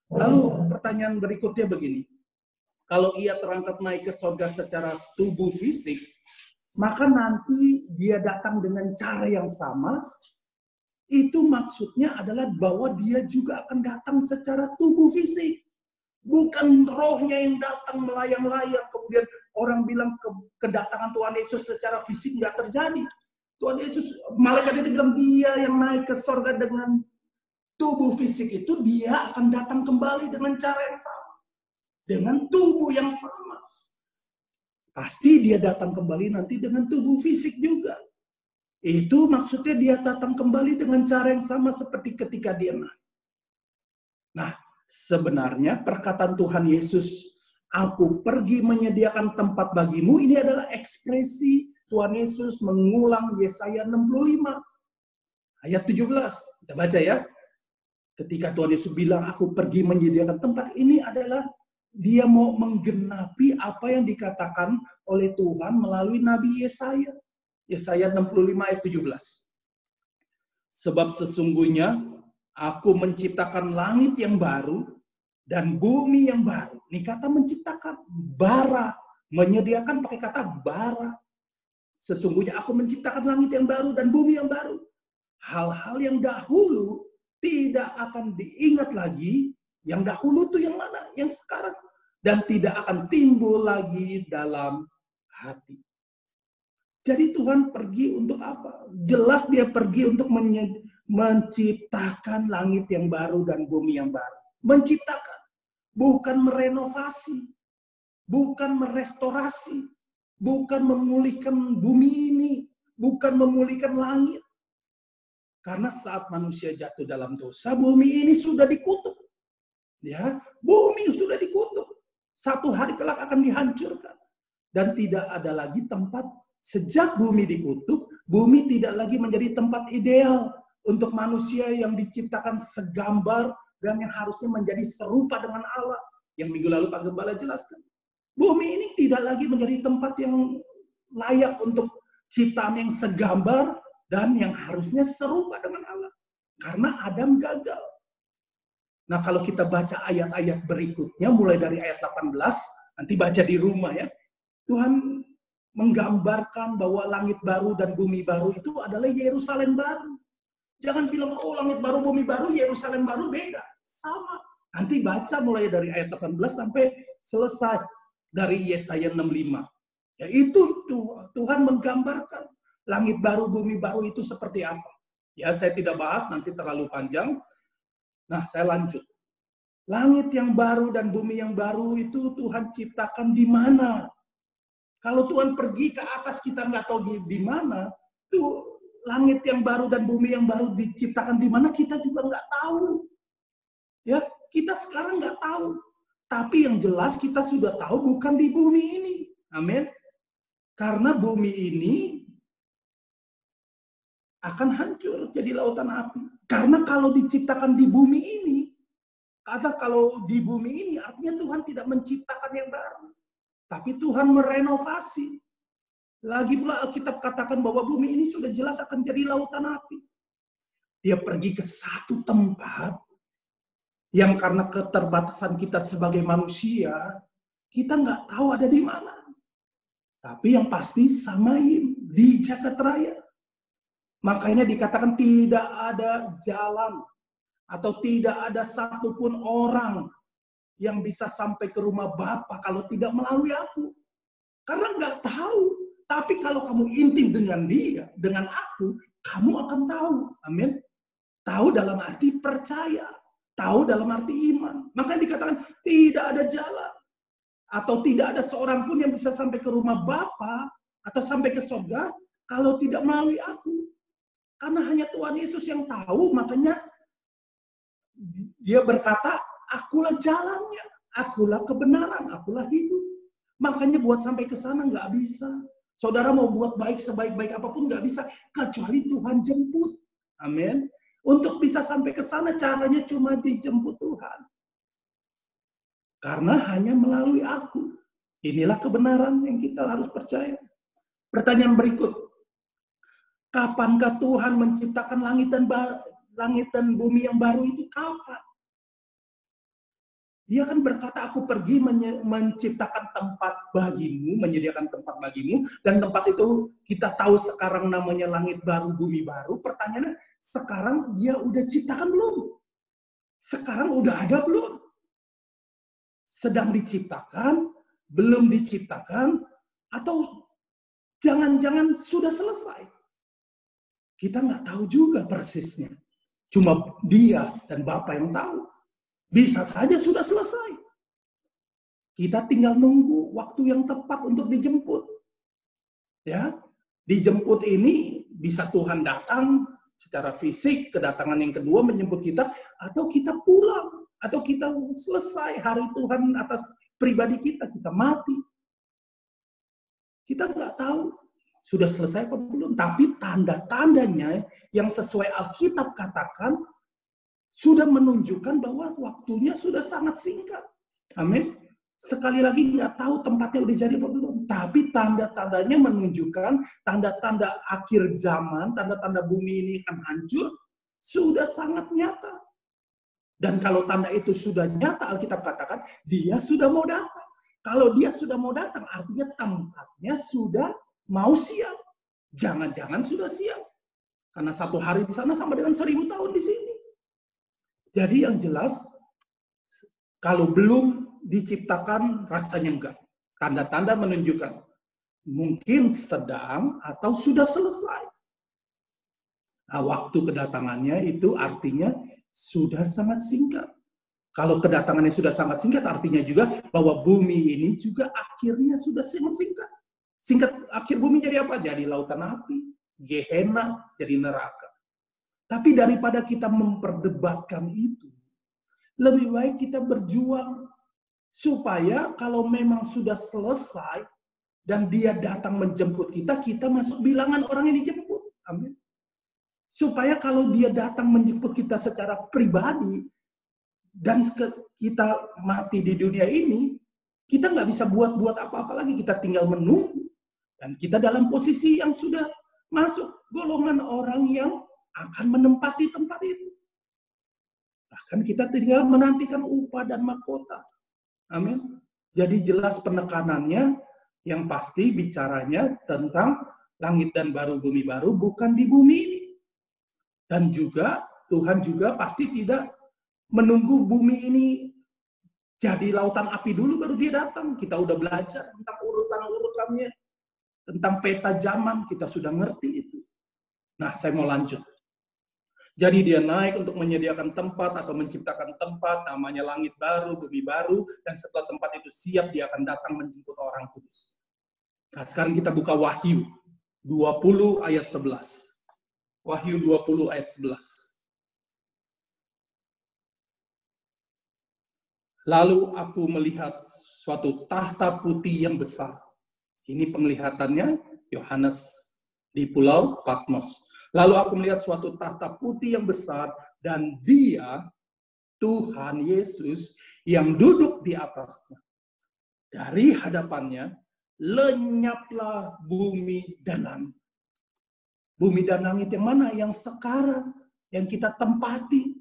[SPEAKER 1] Lalu pertanyaan berikutnya begini. Kalau ia terangkat naik ke sorga secara tubuh fisik, maka nanti dia datang dengan cara yang sama. Itu maksudnya adalah bahwa dia juga akan datang secara tubuh fisik. Bukan rohnya yang datang melayang-layang, kemudian orang bilang kedatangan Tuhan Yesus secara fisik nggak terjadi. Tuhan Yesus, malaikat itu bilang dia yang naik ke sorga dengan tubuh fisik itu, dia akan datang kembali dengan cara yang sama. Dengan tubuh yang sama. Pasti dia datang kembali nanti dengan tubuh fisik juga. Itu maksudnya dia datang kembali dengan cara yang sama seperti ketika dia naik. Nah, sebenarnya perkataan Tuhan Yesus, aku pergi menyediakan tempat bagimu, ini adalah ekspresi Tuhan Yesus mengulang Yesaya 65. Ayat 17. Kita baca ya. Ketika Tuhan Yesus bilang, aku pergi menyediakan tempat, ini adalah dia mau menggenapi apa yang dikatakan oleh Tuhan melalui Nabi Yesaya. Yesaya 65 ayat 17. Sebab sesungguhnya aku menciptakan langit yang baru dan bumi yang baru. Ini kata menciptakan, bara, menyediakan pakai kata bara. Sesungguhnya aku menciptakan langit yang baru dan bumi yang baru. Hal-hal yang dahulu tidak akan diingat lagi. Yang dahulu itu yang mana? Yang sekarang. Dan tidak akan timbul lagi dalam hati. Jadi Tuhan pergi untuk apa? Jelas dia pergi untuk menciptakan langit yang baru dan bumi yang baru. Menciptakan. Bukan merenovasi. Bukan merestorasi. Bukan memulihkan bumi ini. Bukan memulihkan langit. Karena saat manusia jatuh dalam dosa, bumi ini sudah dikutuk. Ya, bumi sudah dikutuk. Satu hari kelak akan dihancurkan. Dan tidak ada lagi tempat. Sejak bumi dikutuk, bumi tidak lagi menjadi tempat ideal untuk manusia yang diciptakan segambar dan yang harusnya menjadi serupa dengan Allah. Yang minggu lalu Pak Gembala jelaskan. Bumi ini tidak lagi menjadi tempat yang layak untuk ciptaan yang segambar dan yang harusnya serupa dengan Allah. Karena Adam gagal. Nah, kalau kita baca ayat-ayat berikutnya, mulai dari ayat 18, nanti baca di rumah ya. Tuhan menggambarkan bahwa langit baru dan bumi baru itu adalah Yerusalem baru. Jangan bilang, oh langit baru, bumi baru, Yerusalem baru, beda. Sama. Nanti baca mulai dari ayat 18 sampai selesai dari Yesaya 65. Ya, itu Tuhan menggambarkan langit baru, bumi baru itu seperti apa. Ya, saya tidak bahas, nanti terlalu panjang. Nah, saya lanjut. Langit yang baru dan bumi yang baru itu Tuhan ciptakan di mana? Kalau Tuhan pergi ke atas kita nggak tahu di mana, tuh langit yang baru dan bumi yang baru diciptakan di mana kita juga nggak tahu. Ya, kita sekarang nggak tahu. Tapi yang jelas kita sudah tahu bukan di bumi ini. Amin. Karena bumi ini akan hancur jadi lautan api. Karena kalau diciptakan di bumi ini, karena kalau di bumi ini artinya Tuhan tidak menciptakan yang baru. Tapi Tuhan merenovasi. Lagi pula Alkitab katakan bahwa bumi ini sudah jelas akan jadi lautan api. Dia pergi ke satu tempat yang karena keterbatasan kita sebagai manusia, kita nggak tahu ada di mana. Tapi yang pasti Samaim di Jagat Raya. Makanya dikatakan tidak ada jalan atau tidak ada satupun orang yang bisa sampai ke rumah Bapa kalau tidak melalui aku. Karena nggak tahu. Tapi kalau kamu intim dengan dia, dengan aku, kamu akan tahu. Amin. Tahu dalam arti percaya. Tahu dalam arti iman. Makanya dikatakan tidak ada jalan. Atau tidak ada seorang pun yang bisa sampai ke rumah Bapa atau sampai ke surga kalau tidak melalui aku. Karena hanya Tuhan Yesus yang tahu, makanya dia berkata, akulah jalannya, akulah kebenaran, akulah hidup. Makanya buat sampai ke sana nggak bisa. Saudara mau buat baik sebaik-baik apapun nggak bisa, kecuali Tuhan jemput. Amin. Untuk bisa sampai ke sana caranya cuma dijemput Tuhan. Karena hanya melalui aku. Inilah kebenaran yang kita harus percaya. Pertanyaan berikut. Kapankah Tuhan menciptakan langit dan bumi yang baru itu? Kapan? Dia kan berkata, aku pergi menciptakan tempat bagimu, menyediakan tempat bagimu, dan tempat itu kita tahu sekarang namanya langit baru, bumi baru. Pertanyaannya, sekarang dia udah ciptakan belum? Sekarang udah ada belum? Sedang diciptakan, belum diciptakan, atau jangan-jangan sudah selesai? Kita nggak tahu juga persisnya. Cuma dia dan Bapa yang tahu. Bisa saja sudah selesai. Kita tinggal nunggu waktu yang tepat untuk dijemput. Ya, dijemput ini bisa Tuhan datang secara fisik, kedatangan yang kedua menjemput kita, atau kita pulang, atau kita selesai hari Tuhan atas pribadi kita mati. Kita nggak tahu sudah selesai apa belum. Tapi tanda-tandanya yang sesuai Alkitab katakan sudah menunjukkan bahwa waktunya sudah sangat singkat. Amin. Sekali lagi nggak tahu tempatnya udah jadi apa belum. Tapi tanda-tandanya menunjukkan tanda-tanda akhir zaman, tanda-tanda bumi ini akan hancur, sudah sangat nyata. Dan kalau tanda itu sudah nyata, Alkitab katakan, dia sudah mau datang. Kalau dia sudah mau datang, artinya tempatnya sudah mau siap. Jangan-jangan sudah siap. Karena satu hari di sana sama dengan 1000 tahun di sini. Jadi yang jelas, kalau belum diciptakan, rasanya enggak. Tanda-tanda menunjukkan mungkin sedang atau sudah selesai. Nah, waktu kedatangannya itu artinya sudah sangat singkat. Kalau kedatangannya sudah sangat singkat, artinya juga bahwa bumi ini juga akhirnya sudah sangat singkat. Singkat, akhir bumi jadi apa? Jadi lautan api, Gehenna, jadi neraka. Tapi daripada kita memperdebatkan itu, lebih baik kita berjuang supaya kalau memang sudah selesai dan dia datang menjemput kita, kita masuk bilangan orang yang dijemput. Amin. Supaya kalau dia datang menjemput kita secara pribadi dan kita mati di dunia ini, kita nggak bisa buat apa-apa lagi. Kita tinggal menunggu. Dan kita dalam posisi yang sudah masuk golongan orang yang akan menempati tempat itu. Bahkan kita tinggal menantikan upah dan mahkota. Amin. Jadi jelas penekanannya yang pasti bicaranya tentang langit dan baru, bumi baru, bukan di bumi ini. Dan juga Tuhan juga pasti tidak menunggu bumi ini jadi lautan api dulu baru dia datang. Kita udah belajar tentang urutan-urutannya. Tentang peta zaman, kita sudah ngerti itu. Nah, saya mau lanjut. Jadi dia naik untuk menyediakan tempat atau menciptakan tempat, namanya langit baru, bumi baru, dan setelah tempat itu siap, dia akan datang menjemput orang kudus. Nah, sekarang kita buka Wahyu 20 ayat 11. Wahyu 20 ayat 11. Lalu aku melihat suatu tahta putih yang besar. Ini penglihatannya Yohanes di Pulau Patmos. Lalu aku melihat suatu tahta putih yang besar dan Dia, Tuhan Yesus, yang duduk di atasnya. Dari hadapannya lenyaplah bumi dan langit. Bumi dan langit yang mana? Yang sekarang, yang kita tempati.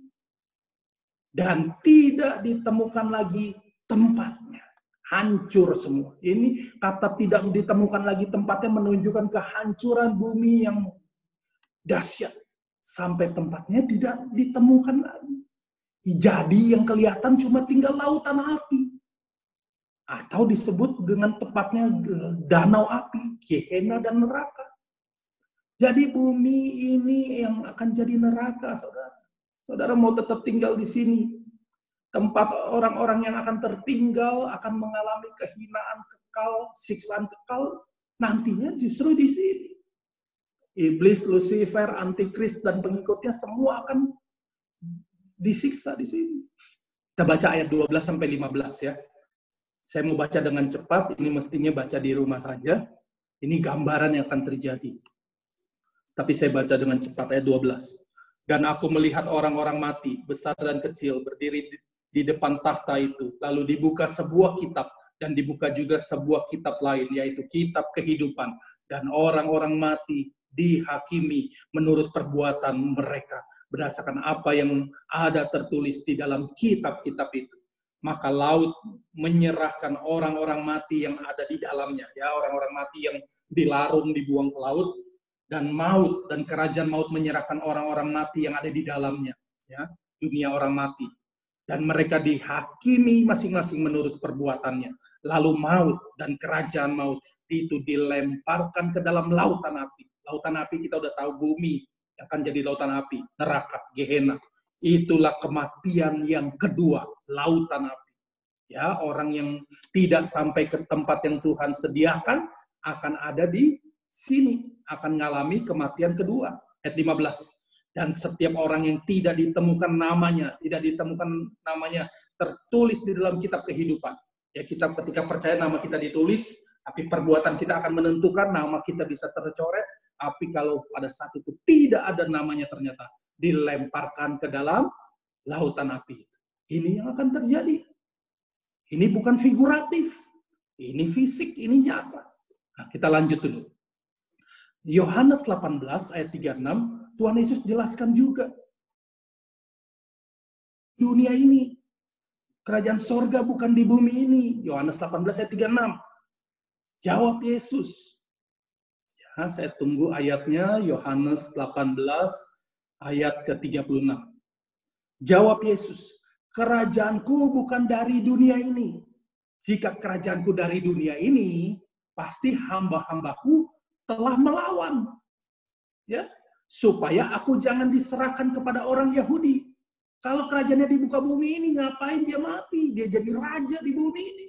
[SPEAKER 1] Dan tidak ditemukan lagi tempatnya. Hancur semua. Ini kata tidak ditemukan lagi tempatnya menunjukkan kehancuran bumi yang dahsyat. Sampai tempatnya tidak ditemukan lagi. Jadi yang kelihatan cuma tinggal lautan api. Atau disebut dengan tepatnya danau api, Gehenna dan neraka. Jadi bumi ini yang akan jadi neraka, saudara. Saudara mau tetap tinggal di sini. Tempat orang-orang yang akan tertinggal, akan mengalami kehinaan kekal, siksaan kekal, nantinya justru di sini. Iblis, Lucifer, Antikris, dan pengikutnya semua akan disiksa di sini. Kita baca ayat 12-15 ya. Saya mau baca dengan cepat, ini mestinya baca di rumah saja. Ini gambaran yang akan terjadi. Tapi saya baca dengan cepat ayat 12. Dan aku melihat orang-orang mati, besar dan kecil, berdiri di depan tahta itu. Lalu dibuka sebuah kitab, dan dibuka juga sebuah kitab lain, yaitu kitab kehidupan. Dan orang-orang mati dihakimi menurut perbuatan mereka, berdasarkan apa yang ada tertulis di dalam kitab-kitab itu. Maka laut menyerahkan orang-orang mati yang ada di dalamnya. Ya, orang-orang mati yang dilarung, dibuang ke laut. Dan maut dan kerajaan maut menyerahkan orang-orang mati yang ada di dalamnya, ya, dunia orang mati. Dan mereka dihakimi masing-masing menurut perbuatannya. Lalu maut dan kerajaan maut itu dilemparkan ke dalam lautan api. Lautan api kita udah tahu, bumi akan jadi lautan api, neraka, Gehenna. Itulah kematian yang kedua, lautan api. Ya, orang yang tidak sampai ke tempat yang Tuhan sediakan akan ada di sini, akan mengalami kematian kedua. Ayat 15. Dan setiap orang yang tidak ditemukan namanya tertulis di dalam kitab kehidupan. Ya, kita ketika percaya nama kita ditulis, tapi perbuatan kita akan menentukan nama kita bisa tercoret. Tapi kalau pada saat itu tidak ada namanya, ternyata dilemparkan ke dalam lautan api. Ini yang akan terjadi. Ini bukan figuratif. Ini fisik, ini nyata. Nah, kita lanjut dulu. Yohanes 18 ayat 36, Tuhan Yesus jelaskan juga. Dunia ini, kerajaan sorga bukan di bumi ini. Yohanes 18 ayat 36. Jawab Yesus. Ya, saya tunggu ayatnya, Yohanes 18 ayat ke-36. Jawab Yesus, kerajaanku bukan dari dunia ini. Jika kerajaanku dari dunia ini, pasti hamba-hambaku telah melawan, ya, supaya aku jangan diserahkan kepada orang Yahudi. Kalau kerajaannya di muka bumi ini, ngapain dia mati? Dia jadi raja di bumi ini.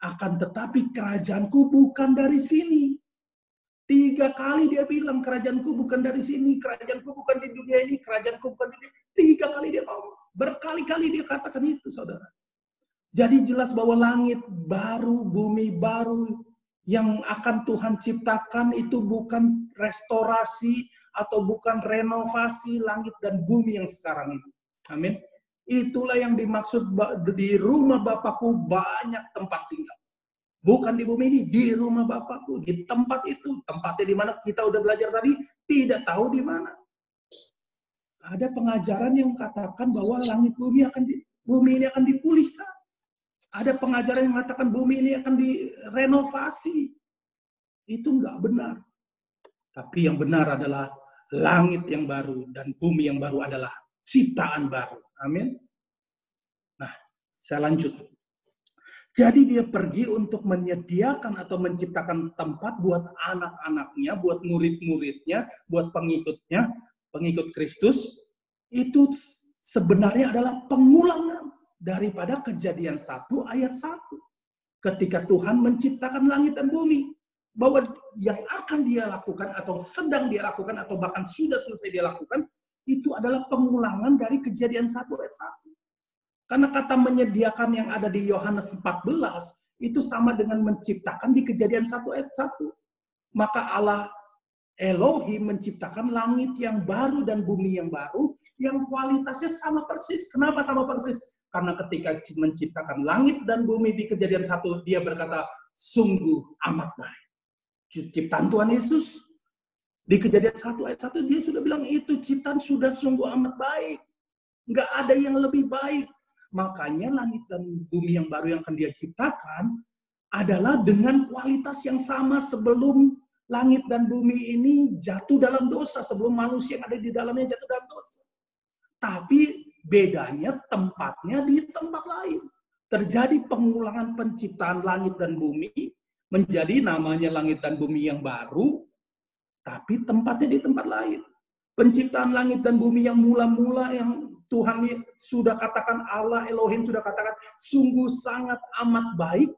[SPEAKER 1] Akan tetapi kerajaanku bukan dari sini. 3 kali dia bilang, kerajaanku bukan dari sini, kerajaanku bukan di dunia ini, kerajaanku bukan di dunia. 3 kali dia ngomong, berkali-kali dia katakan itu, saudara. Jadi jelas bahwa langit baru, bumi baru, yang akan Tuhan ciptakan itu bukan restorasi atau bukan renovasi langit dan bumi yang sekarang ini. Amin. Itulah yang dimaksud di rumah Bapakku banyak tempat tinggal. Bukan di bumi ini, di rumah Bapakku, di tempat itu. Tempatnya di mana kita udah belajar tadi, tidak tahu di mana. Ada pengajaran yang katakan bahwa langit bumi ini akan dipulihkan. Ada pengajaran yang mengatakan bumi ini akan direnovasi. Itu enggak benar. Tapi yang benar adalah langit yang baru dan bumi yang baru adalah ciptaan baru. Amin. Nah, saya lanjut. Jadi dia pergi untuk menyediakan atau menciptakan tempat buat anak-anaknya, buat murid-muridnya, buat pengikutnya, pengikut Kristus. Itu sebenarnya adalah pengulangan daripada Kejadian 1 ayat 1. Ketika Tuhan menciptakan langit dan bumi. bahwa yang akan dia lakukan atau sedang dia lakukan atau bahkan sudah selesai dia lakukan itu adalah pengulangan dari Kejadian 1 ayat 1. Karena kata menyediakan yang ada di Yohanes 14 itu sama dengan menciptakan di Kejadian 1 ayat 1. Maka Allah Elohim menciptakan langit yang baru dan bumi yang baru yang kualitasnya sama persis. Kenapa sama persis? Karena ketika menciptakan langit dan bumi di Kejadian 1, dia berkata, sungguh amat baik. Ciptaan Tuhan Yesus di Kejadian 1 ayat 1 dia sudah bilang itu ciptaan sudah sungguh amat baik. Nggak ada yang lebih baik. Makanya langit dan bumi yang baru yang akan dia ciptakan adalah dengan kualitas yang sama sebelum langit dan bumi ini jatuh dalam dosa. Sebelum manusia yang ada di dalamnya jatuh dalam dosa. Tapi bedanya tempatnya di tempat lain. Terjadi pengulangan penciptaan langit dan bumi menjadi namanya langit dan bumi yang baru, tapi tempatnya di tempat lain. Penciptaan langit dan bumi yang mula-mula yang Tuhan sudah katakan, Allah Elohim sudah katakan, sungguh sangat amat baik,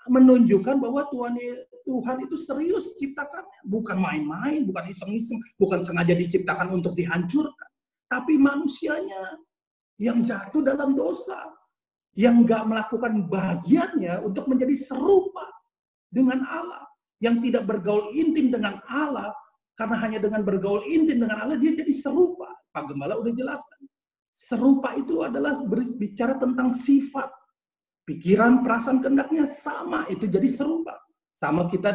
[SPEAKER 1] menunjukkan bahwa Tuhan itu serius ciptakannya. Bukan main-main, bukan iseng-iseng, bukan sengaja diciptakan untuk dihancurkan. Tapi manusianya yang jatuh dalam dosa, yang nggak melakukan bagiannya untuk menjadi serupa dengan Allah, yang tidak bergaul intim dengan Allah, karena hanya dengan bergaul intim dengan Allah dia jadi serupa. Pak Gembala udah jelaskan. Serupa itu adalah berbicara tentang sifat, pikiran, perasaan, kehendaknya sama, itu jadi serupa. Sama kita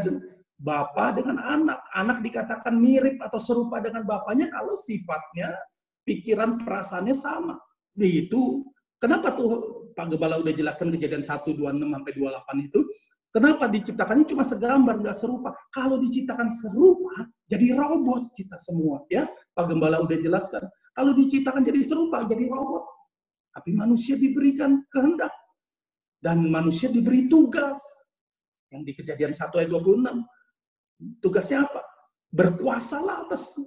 [SPEAKER 1] bapak dengan anak. Anak dikatakan mirip atau serupa dengan bapaknya kalau sifatnya, pikiran, perasaannya sama. Itu kenapa tuh Pak Gembala udah jelaskan Kejadian 1:26-28 itu, kenapa diciptakannya cuma segambar, nggak serupa. Kalau diciptakan serupa, jadi robot kita semua. Ya, Pak Gembala udah jelaskan. Kalau diciptakan jadi serupa, jadi robot. Tapi manusia diberikan kehendak. Dan manusia diberi tugas. Yang di Kejadian 1 ayat 26. Tugasnya apa? Berkuasalah atas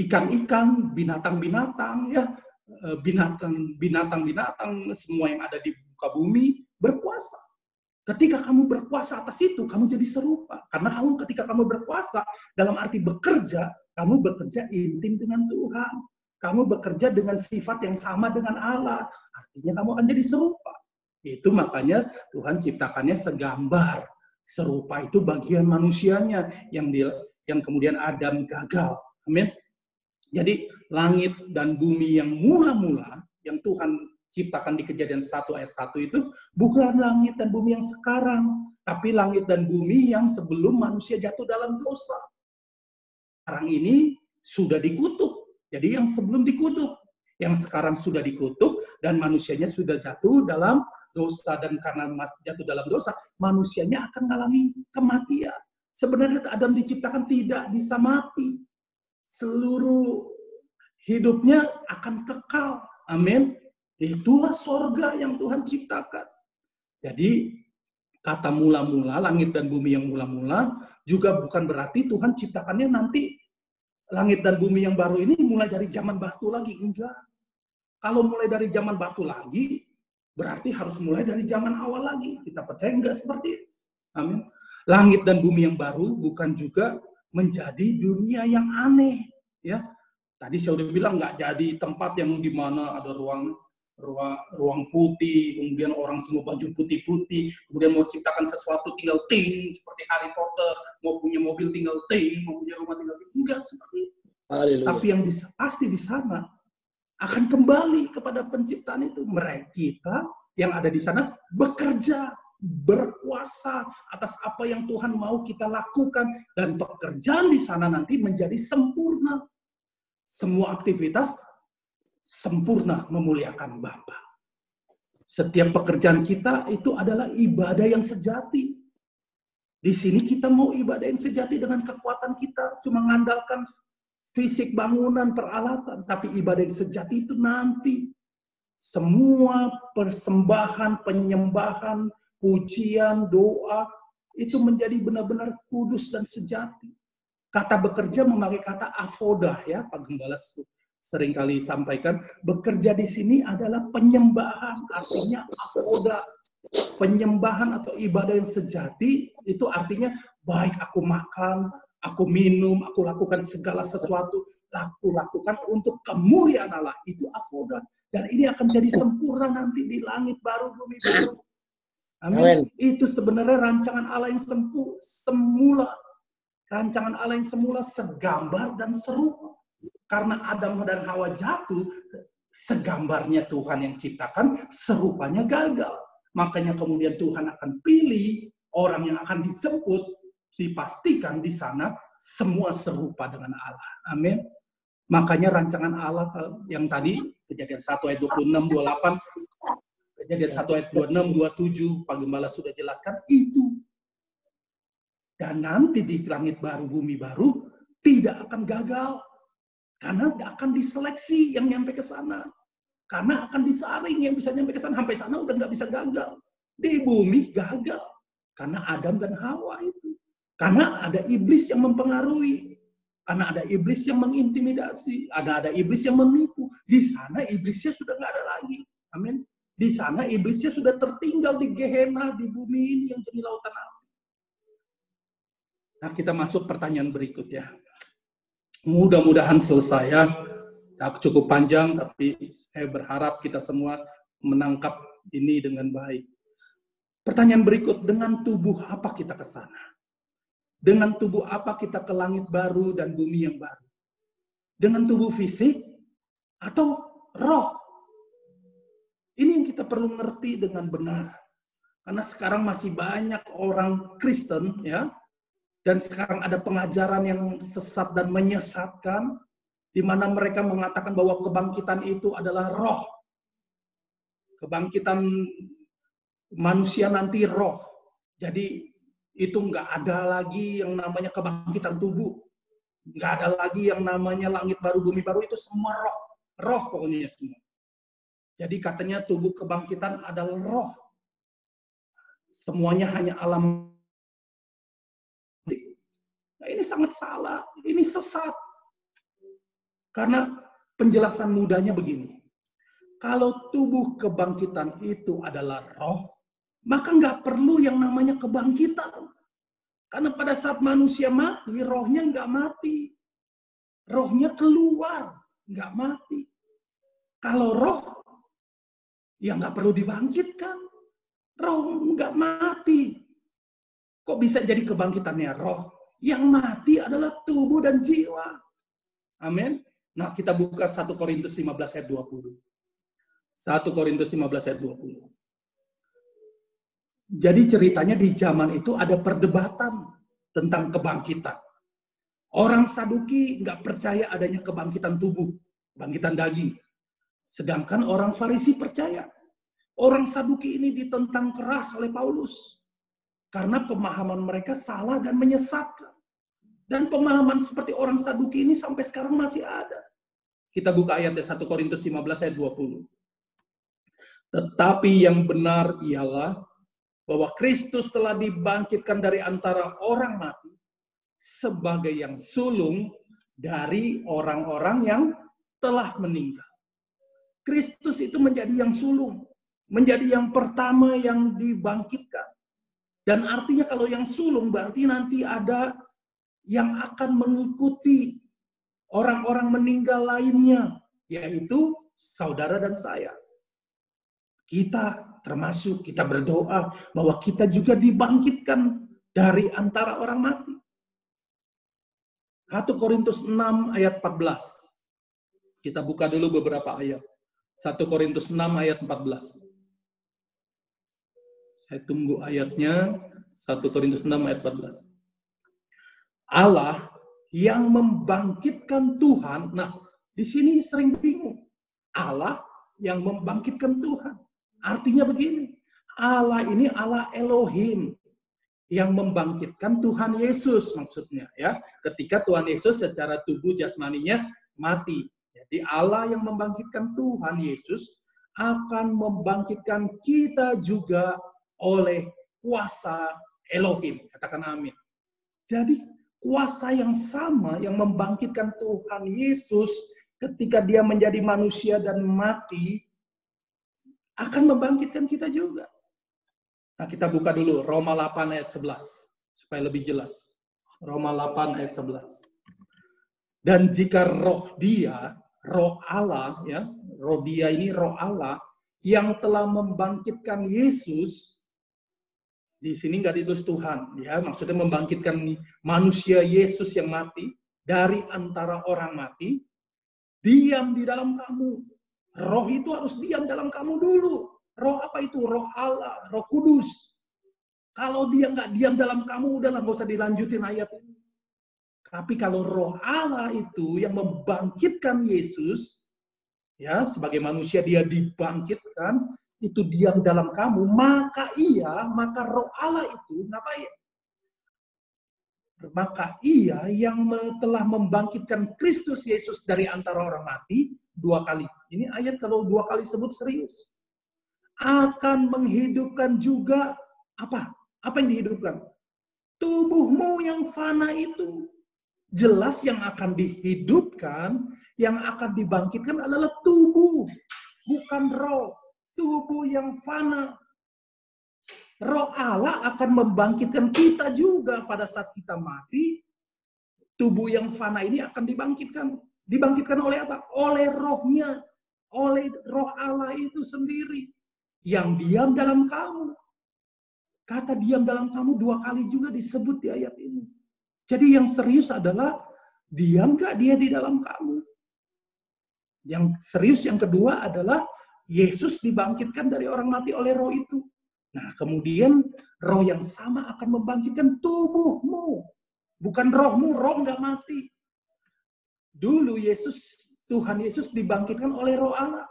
[SPEAKER 1] ikan-ikan, binatang-binatang, ya, binatang-binatang, semua yang ada di muka bumi, berkuasa. Ketika kamu berkuasa atas itu, kamu jadi serupa. Karena ketika kamu berkuasa, dalam arti bekerja, kamu bekerja intim dengan Tuhan. Kamu bekerja dengan sifat yang sama dengan Allah. Artinya kamu akan jadi serupa. Itu makanya Tuhan ciptakannya segambar. Serupa itu bagian manusianya yang kemudian Adam gagal. Amin. Jadi langit dan bumi yang mula-mula, yang Tuhan ciptakan di Kejadian 1 ayat 1 itu bukan langit dan bumi yang sekarang, tapi langit dan bumi yang sebelum manusia jatuh dalam dosa. Sekarang ini sudah dikutuk. Jadi yang sebelum dikutuk, yang sekarang sudah dikutuk dan manusianya sudah jatuh dalam dosa, dan karena jatuh dalam dosa, manusianya akan mengalami kematian. Sebenarnya Adam diciptakan tidak bisa mati. Seluruh hidupnya akan kekal. Amin. Itulah sorga yang Tuhan ciptakan. Jadi kata mula-mula, langit dan bumi yang mula-mula, juga bukan berarti Tuhan ciptakannya nanti langit dan bumi yang baru ini mulai dari zaman batu lagi. Enggak. Kalau mulai dari zaman batu lagi, berarti harus mulai dari zaman awal lagi. Kita percaya enggak seperti itu. Amin. Langit dan bumi yang baru bukan juga menjadi dunia yang aneh. Ya, tadi saya udah bilang nggak jadi tempat yang di mana ada ruang putih, kemudian orang semua baju putih-putih, kemudian mau ciptakan sesuatu tinggal ting, seperti Harry Potter, mau punya mobil tinggal ting, mau punya rumah tinggal ting. Enggak seperti itu. Haleluya. Tapi yang pasti di sana akan kembali kepada penciptaan itu. Mereka kita yang ada di sana bekerja, berkuasa atas apa yang Tuhan mau kita lakukan, dan pekerjaan di sana nanti menjadi sempurna. Semua aktivitas sempurna memuliakan Bapa. Setiap pekerjaan kita itu adalah ibadah yang sejati. Di sini kita mau ibadah yang sejati dengan kekuatan kita, cuma mengandalkan fisik, bangunan, peralatan. Tapi ibadah yang sejati itu nanti. Semua persembahan, penyembahan, pujian, doa, itu menjadi benar-benar kudus dan sejati. Kata bekerja memakai kata avodah, ya, Pak Gembala seringkali sampaikan. Bekerja di sini adalah penyembahan, artinya avodah. Penyembahan atau ibadah yang sejati itu artinya baik aku makan, aku minum, aku lakukan segala sesuatu, aku lakukan untuk kemuliaan Allah. Itu avoda. Dan ini akan jadi sempurna nanti di langit baru, bumi baru. Amin. Itu sebenarnya rancangan Allah yang semula. Rancangan Allah yang semula segambar dan serupa. Karena Adam dan Hawa jatuh, segambarnya Tuhan yang ciptakan, serupanya gagal. Makanya kemudian Tuhan akan pilih orang yang akan dijemput, dipastikan di sana semua serupa dengan Allah. Amin. Makanya rancangan Allah yang tadi, Kejadian 1 ayat 26, 28, Kejadian 1 ayat 26, 27, Pak Gembala sudah jelaskan, itu. Dan nanti di langit baru, bumi baru, tidak akan gagal. Karena tidak akan diseleksi yang nyampe ke sana. Karena akan disaring yang bisa nyampe ke sana. Sampai sana udah nggak bisa gagal. Di bumi gagal. Karena Adam dan Hawa itu. Karena ada iblis yang mempengaruhi. Karena ada iblis yang mengintimidasi. Ada iblis yang menipu. Di sana iblisnya sudah nggak ada lagi. Amin. Di sana iblisnya sudah tertinggal di Gehenna, di bumi ini yang jadi lautan api. Nah, kita masuk pertanyaan berikutnya. Mudah-mudahan selesai ya. Cukup panjang, tapi saya berharap kita semua menangkap ini dengan baik. Pertanyaan berikut, dengan tubuh apa kita ke sana? Dengan tubuh apa kita ke langit baru dan bumi yang baru? Dengan tubuh fisik atau roh? Ini yang kita perlu ngerti dengan benar. Karena sekarang masih banyak orang Kristen, ya, dan sekarang ada pengajaran yang sesat dan menyesatkan, di mana mereka mengatakan bahwa kebangkitan itu adalah roh. Kebangkitan manusia nanti roh. Jadi itu nggak ada lagi yang namanya kebangkitan tubuh. Nggak ada lagi yang namanya langit baru, bumi baru, itu semua roh. Roh pokoknya semua. Jadi katanya tubuh kebangkitan adalah roh. Semuanya hanya alam. Nah, ini sangat salah, ini sesat. Karena penjelasan mudahnya begini. Kalau tubuh kebangkitan itu adalah roh, maka nggak perlu yang namanya kebangkitan. Karena pada saat manusia mati, rohnya nggak mati. Rohnya keluar, nggak mati. Kalau roh, ya nggak perlu dibangkitkan. Roh nggak mati. Kok bisa jadi kebangkitannya roh? Yang mati adalah tubuh dan jiwa. Amin. Nah, kita buka 1 Korintus 15 ayat 20. 1 Korintus 15 ayat 20. Jadi ceritanya di zaman itu ada perdebatan tentang kebangkitan. Orang Saduki nggak percaya adanya kebangkitan tubuh, kebangkitan daging. Sedangkan orang Farisi percaya. Orang Saduki ini ditentang keras oleh Paulus. Karena pemahaman mereka salah dan menyesatkan. Dan pemahaman seperti orang Saduki ini sampai sekarang masih ada. Kita buka ayatnya 1 Korintus 15 ayat 20. Tetapi yang benar ialah bahwa Kristus telah dibangkitkan dari antara orang mati sebagai yang sulung dari orang-orang yang telah meninggal. Kristus itu menjadi yang sulung, menjadi yang pertama yang dibangkitkan. Dan artinya kalau yang sulung berarti nanti ada yang akan mengikuti orang-orang meninggal lainnya, yaitu saudara dan saya. Kita termasuk, kita berdoa bahwa kita juga dibangkitkan dari antara orang mati. 1 Korintus 6 ayat 14. Kita buka dulu beberapa ayat. 1 Korintus 6 ayat 14. Saya tunggu ayatnya. 1 Korintus 6 ayat 14. Allah yang membangkitkan Tuhan. Nah, di sini sering bingung. Allah yang membangkitkan Tuhan. Artinya begini. Allah ini Allah Elohim yang membangkitkan Tuhan Yesus maksudnya ya. Ketika Tuhan Yesus secara tubuh jasmaninya mati. Jadi Allah yang membangkitkan Tuhan Yesus akan membangkitkan kita juga oleh kuasa Elohim. Katakan amin. Jadi kuasa yang sama yang membangkitkan Tuhan Yesus ketika dia menjadi manusia dan mati akan membangkitkan kita juga. Nah, kita buka dulu Roma 8 ayat 11. supaya lebih jelas. Roma 8 ayat 11. Dan jika roh dia, roh Allah, ya, roh dia ini roh Allah, yang telah membangkitkan Yesus, di sini nggak ditulis Tuhan, ya, maksudnya membangkitkan manusia Yesus yang mati dari antara orang mati, diam di dalam kamu. Roh itu harus diam dalam kamu dulu. Roh apa itu? Roh Allah, Roh Kudus. Kalau dia nggak diam dalam kamu, udahlah nggak usah dilanjutin ayat ini. Tapi kalau Roh Allah itu yang membangkitkan Yesus, ya, sebagai manusia dia dibangkitkan, itu diam dalam kamu, maka Roh Allah itu ngapain? Maka ia yang telah membangkitkan Kristus Yesus dari antara orang mati 2 kali. Ini ayat kalau 2 kali sebut serius. Akan menghidupkan juga apa? Apa yang dihidupkan? Tubuhmu yang fana itu. Jelas yang akan dihidupkan, yang akan dibangkitkan adalah tubuh, bukan roh. Tubuh yang fana. Roh Allah akan membangkitkan kita juga pada saat kita mati. Tubuh yang fana ini akan dibangkitkan. Dibangkitkan oleh apa? Oleh rohnya. Oleh roh Allah itu sendiri. Yang diam dalam kamu. Kata diam dalam kamu 2 kali juga disebut di ayat ini. Jadi yang serius adalah, diam gak dia di dalam kamu? Yang serius yang kedua adalah, Yesus dibangkitkan dari orang mati oleh roh itu. Nah kemudian roh yang sama akan membangkitkan tubuhmu. Bukan rohmu, roh gak mati. Dulu Tuhan Yesus dibangkitkan oleh roh Allah.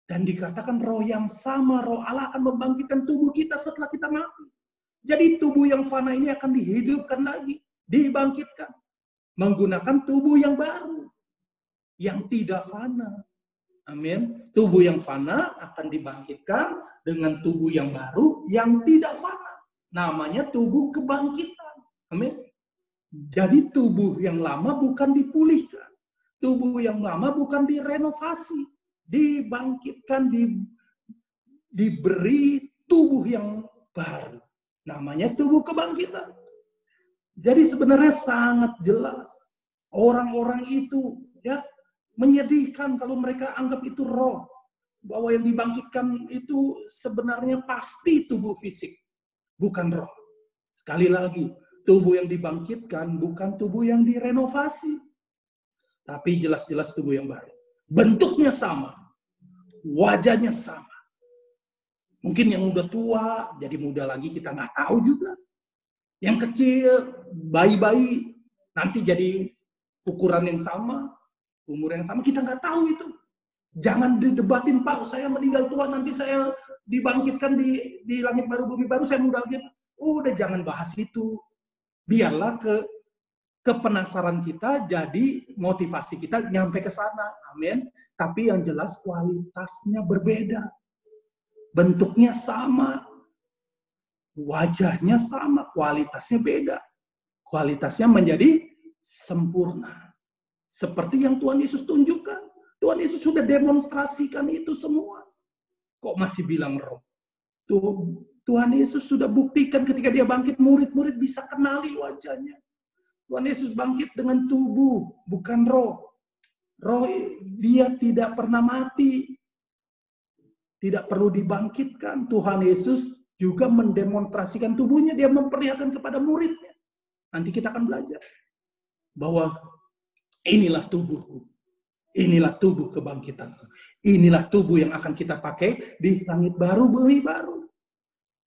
[SPEAKER 1] Dan dikatakan roh yang sama, roh Allah akan membangkitkan tubuh kita setelah kita mati. Jadi tubuh yang fana ini akan dihidupkan lagi, dibangkitkan. Menggunakan tubuh yang baru, yang tidak fana. Amin. Tubuh yang fana akan dibangkitkan dengan tubuh yang baru, yang tidak fana. Namanya tubuh kebangkitan. Amin. Jadi tubuh yang lama bukan dipulihkan. Tubuh yang lama bukan direnovasi. Dibangkitkan, diberi tubuh yang baru. Namanya tubuh kebangkitan. Jadi sebenarnya sangat jelas. Orang-orang itu ya menyedihkan kalau mereka anggap itu roh. Bahwa yang dibangkitkan itu sebenarnya pasti tubuh fisik. Bukan roh. Sekali lagi, tubuh yang dibangkitkan bukan tubuh yang direnovasi. Tapi jelas-jelas tubuh yang baru. Bentuknya sama. Wajahnya sama. Mungkin yang udah tua, jadi muda lagi kita nggak tahu juga. Yang kecil, bayi-bayi, nanti jadi ukuran yang sama, umur yang sama, kita nggak tahu itu. Jangan didebatin, Pak, saya meninggal tua, nanti saya dibangkitkan di langit baru, bumi baru, saya muda lagi. Udah jangan bahas itu. Biarlah ke penasaran kita, jadi motivasi kita nyampe ke sana. Amin. Tapi yang jelas kualitasnya berbeda. Bentuknya sama, wajahnya sama, kualitasnya beda. Kualitasnya menjadi sempurna. Seperti yang Tuhan Yesus tunjukkan. Tuhan Yesus sudah demonstrasikan itu semua. Kok masih bilang roh? Tuhan Yesus sudah buktikan ketika dia bangkit, murid-murid bisa kenali wajahnya. Tuhan Yesus bangkit dengan tubuh, bukan roh. Roh dia tidak pernah mati. Tidak perlu dibangkitkan. Tuhan Yesus juga mendemonstrasikan tubuhnya. Dia memperlihatkan kepada muridnya. Nanti kita akan belajar. Bahwa inilah tubuhku. Inilah tubuh kebangkitanku. Inilah tubuh yang akan kita pakai di langit baru, bumi baru.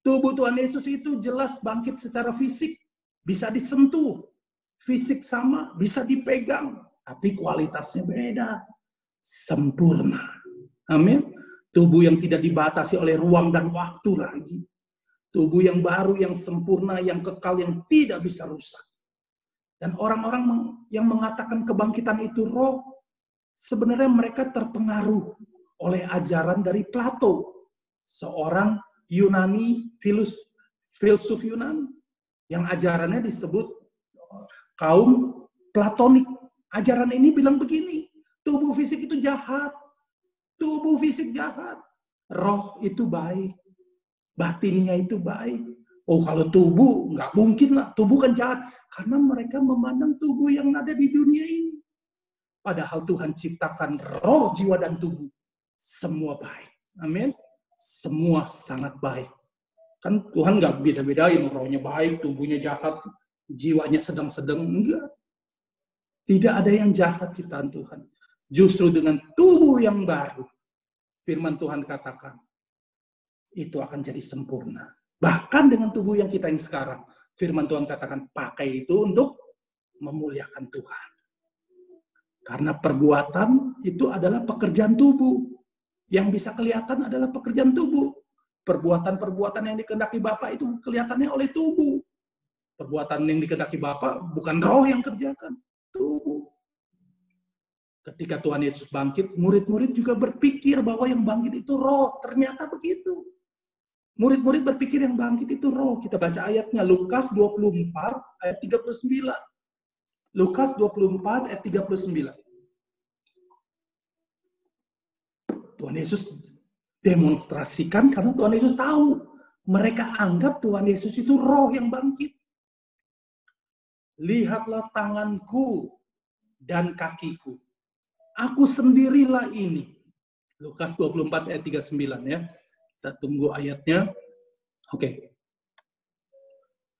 [SPEAKER 1] Tubuh Tuhan Yesus itu jelas bangkit secara fisik. Bisa disentuh. Fisik sama, bisa dipegang. Tapi kualitasnya beda. Sempurna. Amin. Tubuh yang tidak dibatasi oleh ruang dan waktu lagi. Tubuh yang baru, yang sempurna, yang kekal, yang tidak bisa rusak. Dan orang-orang yang mengatakan kebangkitan itu roh, sebenarnya mereka terpengaruh oleh ajaran dari Plato. Seorang Yunani, filsuf Yunani. Yang ajarannya disebut kaum Platonik. Ajaran ini bilang begini, tubuh fisik itu jahat. Tubuh fisik jahat. Roh itu baik. Batinnya itu baik. Oh, kalau tubuh, nggak mungkin lah. Tubuh kan jahat. Karena mereka memandang tubuh yang ada di dunia ini. Padahal Tuhan ciptakan roh, jiwa, dan tubuh. Semua baik. Amin. Semua sangat baik. Kan Tuhan nggak beda-bedain. Rohnya baik, tubuhnya jahat, jiwanya sedang-sedang. Enggak. Tidak ada yang jahat ciptaan Tuhan. Justru dengan tubuh yang baru, firman Tuhan katakan, itu akan jadi sempurna. Bahkan dengan tubuh yang kita yang sekarang, firman Tuhan katakan, pakai itu untuk memuliakan Tuhan. Karena perbuatan itu adalah pekerjaan tubuh. Yang bisa kelihatan adalah pekerjaan tubuh. Perbuatan-perbuatan yang dikehendaki Bapa itu kelihatannya oleh tubuh. Perbuatan yang dikehendaki Bapa bukan roh yang kerjakan, tubuh. Ketika Tuhan Yesus bangkit, murid-murid juga berpikir bahwa yang bangkit itu roh. Ternyata begitu. Murid-murid berpikir yang bangkit itu roh. Kita baca ayatnya, Lukas 24 ayat 39. Lukas 24 ayat 39. Tuhan Yesus demonstrasikan karena Tuhan Yesus tahu. Mereka anggap Tuhan Yesus itu roh yang bangkit. Lihatlah tanganku dan kakiku. Aku sendirilah ini. Lukas 24 ayat 39 ya. Kita tunggu ayatnya. Oke.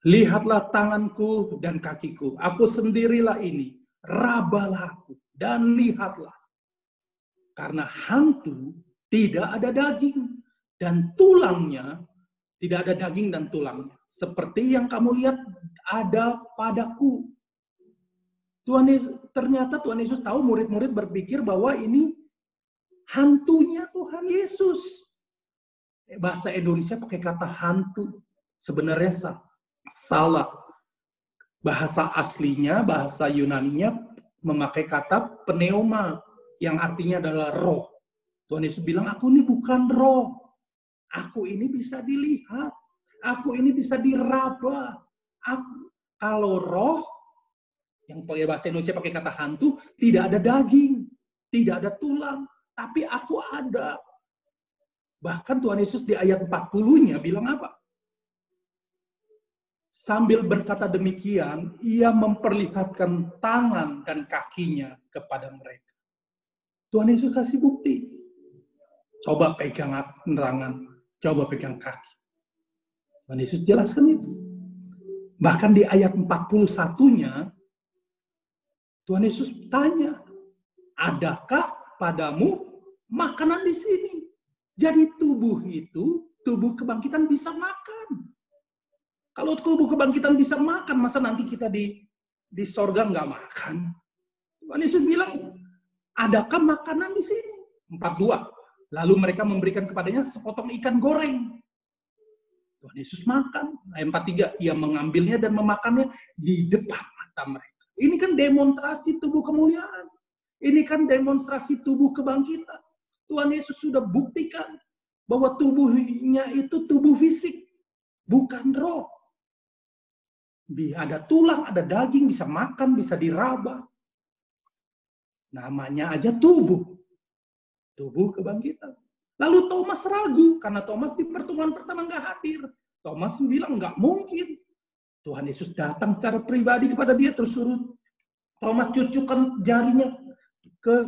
[SPEAKER 1] Lihatlah tanganku dan kakiku. Aku sendirilah ini. Rabalah aku dan lihatlah. Karena hantu tidak ada daging. Dan tulangnya, tidak ada daging dan tulangnya. Seperti yang kamu lihat ada padaku. Ternyata Tuhan Yesus tahu murid-murid berpikir bahwa ini hantunya Tuhan Yesus. Bahasa Indonesia pakai kata hantu. Sebenarnya salah. Bahasa aslinya, bahasa Yunaninya memakai kata pneuma. Yang artinya adalah roh. Tuhan Yesus bilang, aku ini bukan roh. Aku ini bisa dilihat. Aku ini bisa diraba. Kalau roh, yang pakai bahasa Indonesia pakai kata hantu, tidak ada daging. Tidak ada tulang. Tapi aku ada. Bahkan Tuhan Yesus di ayat 40-nya bilang apa? Sambil berkata demikian, ia memperlihatkan tangan dan kakinya kepada mereka. Tuhan Yesus kasih bukti. Coba pegang penerangan, coba pegang kaki. Tuhan Yesus jelaskan itu. Bahkan di ayat 41-nya, Tuhan Yesus tanya, adakah padamu makanan di sini? Jadi tubuh itu, tubuh kebangkitan bisa makan. Kalau tubuh kebangkitan bisa makan, masa nanti kita di sorga nggak makan? Tuhan Yesus bilang, adakah makanan di sini? 42. Lalu mereka memberikan kepadanya sepotong ikan goreng. Tuhan Yesus makan. Ayat 43, ia mengambilnya dan memakannya di depan mata mereka. Ini kan demonstrasi tubuh kemuliaan. Ini kan demonstrasi tubuh kebangkitan. Tuhan Yesus sudah buktikan bahwa tubuhnya itu tubuh fisik, bukan roh. Ada tulang, ada daging, bisa makan, bisa diraba. Namanya aja tubuh. Tubuh kebangkitan. Lalu Thomas ragu, karena Thomas di pertemuan pertama nggak hadir. Thomas bilang nggak mungkin. Tuhan Yesus datang secara pribadi kepada dia, terus suruh Thomas cucukkan jarinya ke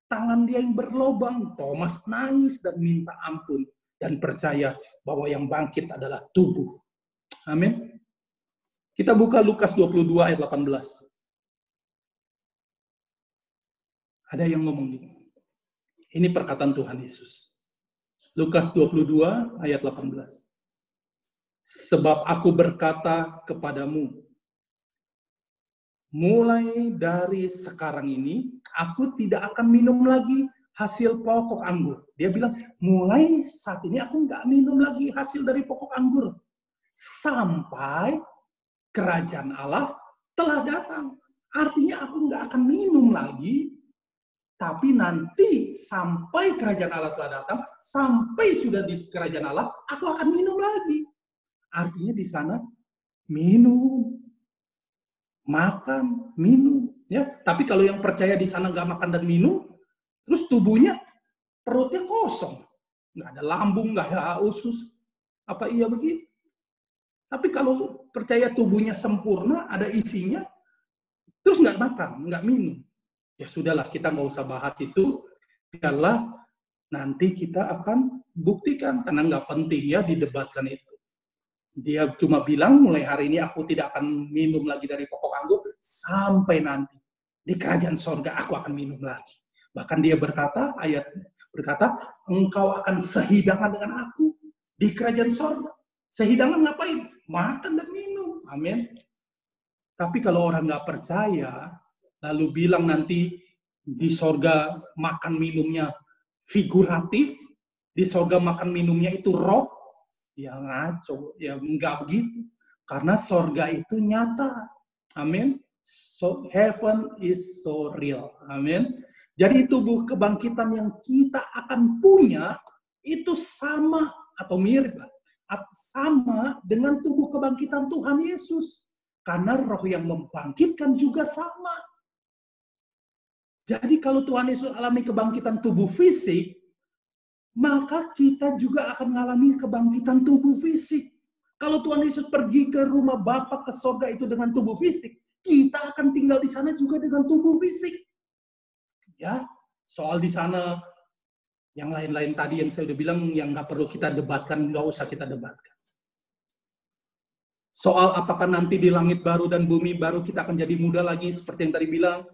[SPEAKER 1] tangan dia yang berlobang. Thomas nangis dan minta ampun. Dan percaya bahwa yang bangkit adalah tubuh. Amin. Kita buka Lukas 22 ayat 18. Ada yang ngomong gini. Ini perkataan Tuhan Yesus. Lukas 22 ayat 18. Sebab aku berkata kepadamu, mulai dari sekarang ini, aku tidak akan minum lagi hasil pokok anggur. Dia bilang, mulai saat ini aku nggak minum lagi hasil dari pokok anggur. Sampai kerajaan Allah telah datang. Artinya aku nggak akan minum lagi, tapi nanti sampai kerajaan Allah telah datang, sampai sudah di kerajaan Allah, aku akan minum lagi. Artinya di sana minum. Makan, minum, ya. Tapi kalau yang percaya di sana nggak makan dan minum, terus tubuhnya perutnya kosong, nggak ada lambung, nggak ada usus, apa iya begitu? Tapi kalau percaya tubuhnya sempurna, ada isinya, terus nggak makan, nggak minum, ya sudahlah, kita nggak usah bahas itu. Biarlah nanti kita akan buktikan, karena nggak penting ya didebatkan itu. Dia cuma bilang, mulai hari ini aku tidak akan minum lagi dari pokok anggur, sampai nanti di kerajaan sorga aku akan minum lagi. Bahkan dia berkata, ayat berkata, engkau akan sehidangan dengan aku di kerajaan sorga. Sehidangan ngapain? Makan dan minum. Amin. Tapi kalau orang nggak percaya, lalu bilang nanti di sorga makan minumnya figuratif, di sorga makan minumnya itu roh, ya ngaco, ya enggak begitu. Karena sorga itu nyata. Amin. So, heaven is so real. Amin. Jadi tubuh kebangkitan yang kita akan punya itu sama atau mirip lah, sama dengan tubuh kebangkitan Tuhan Yesus. Karena roh yang membangkitkan juga sama. Jadi kalau Tuhan Yesus alami kebangkitan tubuh fisik, maka kita juga akan mengalami kebangkitan tubuh fisik. Kalau Tuhan Yesus pergi ke rumah Bapa ke surga itu dengan tubuh fisik, kita akan tinggal di sana juga dengan tubuh fisik. Ya, soal di sana yang lain-lain tadi yang saya udah bilang, yang nggak perlu kita debatkan, nggak usah kita debatkan. Soal apakah nanti di langit baru dan bumi baru kita akan jadi muda lagi seperti yang tadi bilang,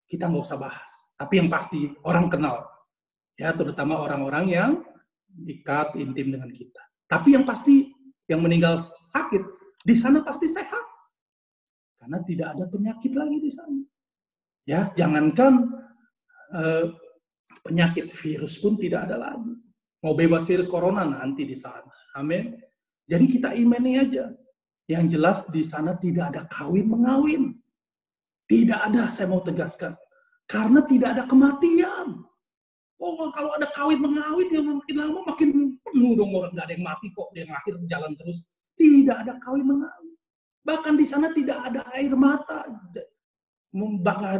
[SPEAKER 1] kita nggak usah bahas. Tapi yang pasti orang kenal, ya terutama orang-orang yang dekat intim dengan kita. Tapi yang pasti yang meninggal sakit di sana pasti sehat, karena tidak ada penyakit lagi di sana. Ya, jangankan penyakit virus pun tidak ada lagi. Mau bebas virus corona nanti di sana. Amin. Jadi kita imani aja. Yang jelas di sana tidak ada kawin-mengawin. Tidak ada, saya mau tegaskan. Karena tidak ada kematian. Oh, kalau ada kawin-mengawin, ya makin lama makin penuh dong orang. Nggak ada yang mati kok, yang akhir jalan terus. Tidak ada kawin-mengawin. Bahkan di sana tidak ada air mata. Bahkan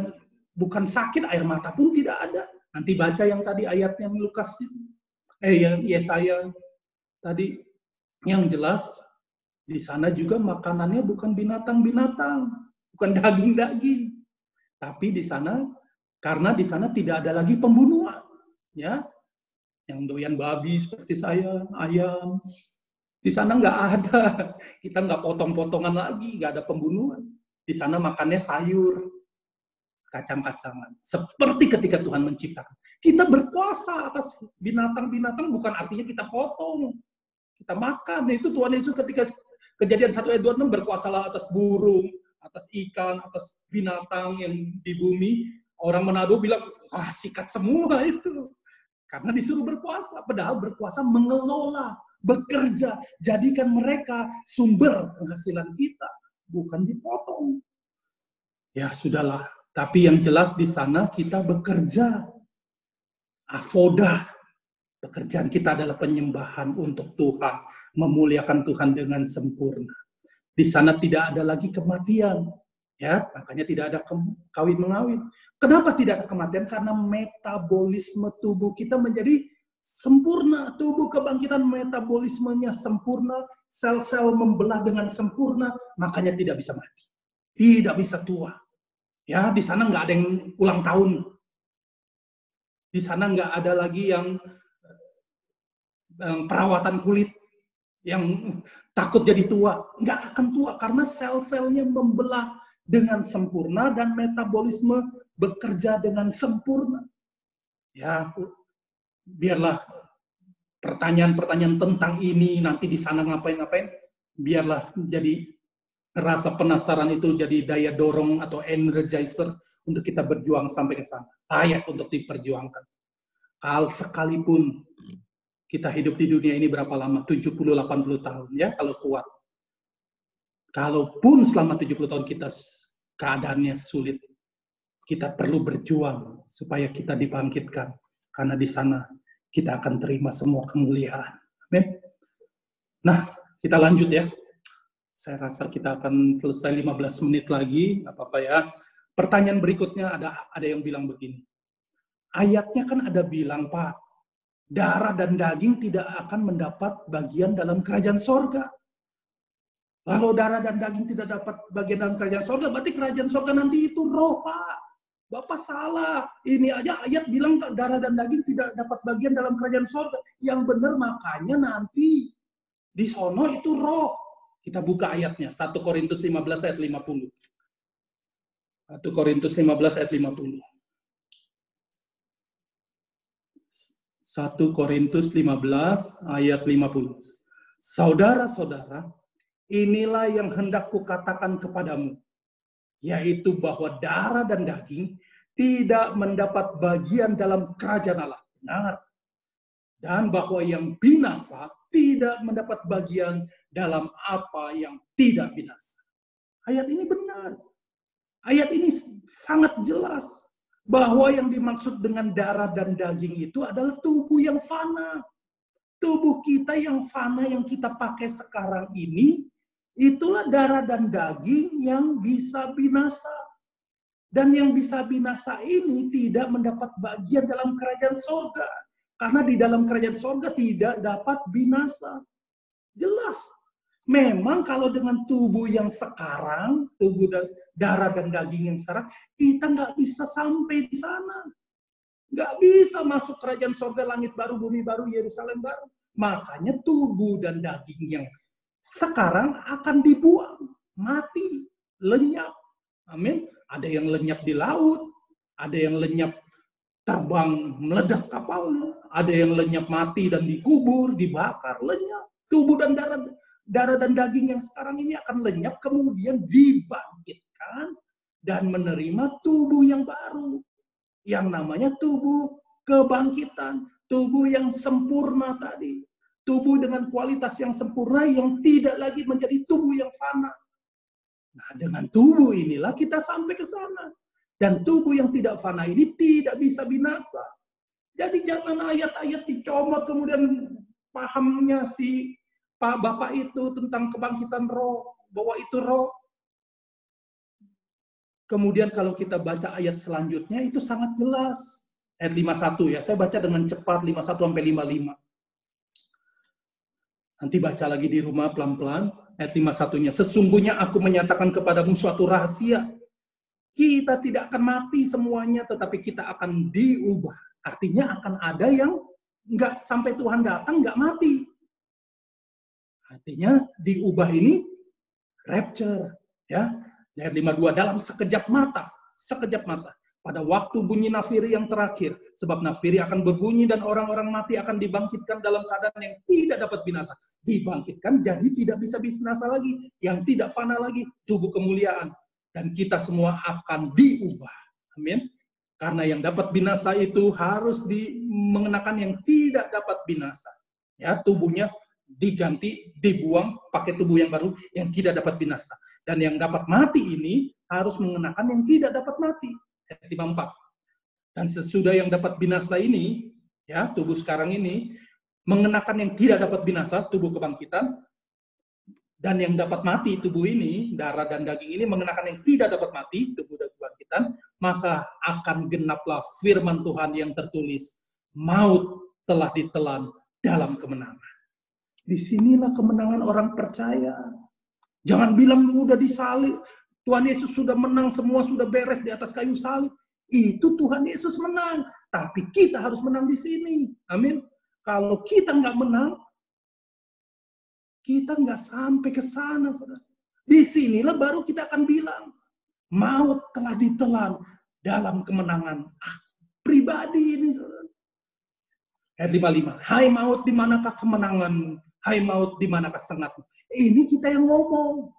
[SPEAKER 1] bukan sakit, air mata pun tidak ada. Nanti baca yang tadi ayatnya Lukas, yang Yesaya tadi. Yang jelas di sana juga makanannya bukan binatang-binatang, bukan daging-daging. Tapi di sana, karena di sana tidak ada lagi pembunuhan, ya, yang doyan babi seperti saya, ayam, di sana nggak ada. Kita nggak potong-potongan lagi, nggak ada pembunuhan. Di sana makannya sayur, kacang-kacangan. Seperti ketika Tuhan menciptakan. Kita berkuasa atas binatang-binatang, bukan artinya kita potong, kita makan. Nah, itu Tuhan Yesus ketika Kejadian 1 ayat 26, berkuasalah atas burung, atas ikan, atas binatang yang di bumi. Orang Manado bilang, sikat semua itu. Karena disuruh berkuasa. Padahal berkuasa mengelola, bekerja. Jadikan mereka sumber penghasilan kita. Bukan dipotong. Ya sudahlah. Tapi yang jelas di sana kita bekerja. Avodah. Pekerjaan kita adalah penyembahan untuk Tuhan, memuliakan Tuhan dengan sempurna. Di sana tidak ada lagi kematian, ya, makanya tidak ada kawin-mengawin. Kenapa tidak ada kematian? Karena metabolisme tubuh kita menjadi sempurna. Tubuh kebangkitan metabolismenya sempurna, sel-sel membelah dengan sempurna, makanya tidak bisa mati, tidak bisa tua. Ya, di sana nggak ada yang ulang tahun. Di sana nggak ada lagi yang perawatan kulit yang takut jadi tua. Nggak akan tua karena sel-selnya membelah dengan sempurna dan metabolisme bekerja dengan sempurna. Ya, biarlah pertanyaan-pertanyaan tentang ini nanti di sana ngapain-ngapain, biarlah jadi rasa penasaran itu jadi daya dorong atau energizer untuk kita berjuang sampai ke sana. Layak untuk diperjuangkan. Kalau sekalipun kita hidup di dunia ini berapa lama? 70-80 tahun ya kalau kuat. Kalaupun selama 70 tahun kita keadaannya sulit, kita perlu berjuang supaya kita dibangkitkan. Karena di sana kita akan terima semua kemuliaan. Amin. Nah, kita lanjut ya. Saya rasa kita akan selesai 15 menit lagi, nggak apa-apa ya. Pertanyaan berikutnya ada yang bilang begini. Ayatnya kan ada bilang, Pak, darah dan daging tidak akan mendapat bagian dalam kerajaan sorga. Kalau darah dan daging tidak dapat bagian dalam kerajaan sorga, berarti kerajaan sorga nanti itu roh, Pak. Bapak salah. Ini aja ayat bilang darah dan daging tidak dapat bagian dalam kerajaan sorga. Yang benar makanya nanti di sono itu roh. Kita buka ayatnya. 1 Korintus 15 ayat 50. 1 Korintus 15 ayat 50. 1 Korintus 15 ayat 50. Saudara-saudara, inilah yang hendak kukatakan kepadamu, yaitu bahwa darah dan daging tidak mendapat bagian dalam kerajaan Allah. Benar. Dan bahwa yang binasa tidak mendapat bagian dalam apa yang tidak binasa. Ayat ini benar. Ayat ini sangat jelas bahwa yang dimaksud dengan darah dan daging itu adalah tubuh yang fana. Tubuh kita yang fana yang kita pakai sekarang ini, itulah darah dan daging yang bisa binasa. Dan yang bisa binasa ini tidak mendapat bagian dalam kerajaan sorga. Karena di dalam kerajaan sorga tidak dapat binasa. Jelas. Memang kalau dengan tubuh yang sekarang, tubuh dan darah dan daging yang sekarang, kita nggak bisa sampai di sana. Nggak bisa masuk kerajaan sorga, langit baru, bumi baru, Yerusalem baru. Makanya tubuh dan daging yang sekarang akan dibuang, mati, lenyap. Amin. Ada yang lenyap di laut, ada yang lenyap terbang meledak kapalnya, ada yang lenyap mati dan dikubur, dibakar, lenyap. Tubuh dan darah dan daging yang sekarang ini akan lenyap, kemudian dibangkitkan dan menerima tubuh yang baru. Yang namanya tubuh kebangkitan, tubuh yang sempurna tadi. Tubuh dengan kualitas yang sempurna yang tidak lagi menjadi tubuh yang fana. Nah, dengan tubuh inilah kita sampai ke sana. Dan tubuh yang tidak fana ini tidak bisa binasa. Jadi jangan ayat-ayat dicomot kemudian pahamnya si Pak Bapak itu tentang kebangkitan roh, bahwa itu roh. Kemudian kalau kita baca ayat selanjutnya itu sangat jelas. Ayat 51 ya, saya baca dengan cepat 51 sampai 55. Nanti baca lagi di rumah pelan-pelan. Ayat 51-nya. Sesungguhnya aku menyatakan kepadamu suatu rahasia. Kita tidak akan mati semuanya, tetapi kita akan diubah. Artinya akan ada yang nggak sampai Tuhan datang nggak mati. Artinya diubah ini rapture, ya. Ayat 52 dalam sekejap mata, sekejap mata. Pada waktu bunyi nafiri yang terakhir, sebab nafiri akan berbunyi dan orang-orang mati akan dibangkitkan dalam keadaan yang tidak dapat binasa. Dibangkitkan jadi tidak bisa binasa lagi, yang tidak fana lagi, tubuh kemuliaan. Dan kita semua akan diubah. Amin. Karena yang dapat binasa itu harus mengenakan yang tidak dapat binasa. Ya, tubuhnya diganti, dibuang, pakai tubuh yang baru yang tidak dapat binasa. Dan yang dapat mati ini harus mengenakan yang tidak dapat mati. Ayat 54. Dan sesudah yang dapat binasa ini, ya, tubuh sekarang ini mengenakan yang tidak dapat binasa, tubuh kebangkitan, dan yang dapat mati tubuh ini, darah dan daging ini mengenakan yang tidak dapat mati, tubuh dan kebangkitan, maka akan genaplah firman Tuhan yang tertulis, maut telah ditelan dalam kemenangan. Disinilah kemenangan orang percaya. Jangan bilang udah disalib, Tuhan Yesus sudah menang, semua sudah beres di atas kayu salib. Itu Tuhan Yesus menang. Tapi kita harus menang di sini. Amin. Kalau kita nggak menang, kita nggak sampai ke sana. Di sinilah baru kita akan bilang, maut telah ditelan dalam kemenangan aku pribadi ini. Ayat 55. Hai maut, di manakah kemenangan? Hai maut, di manakah sengatmu? Ini kita yang ngomong.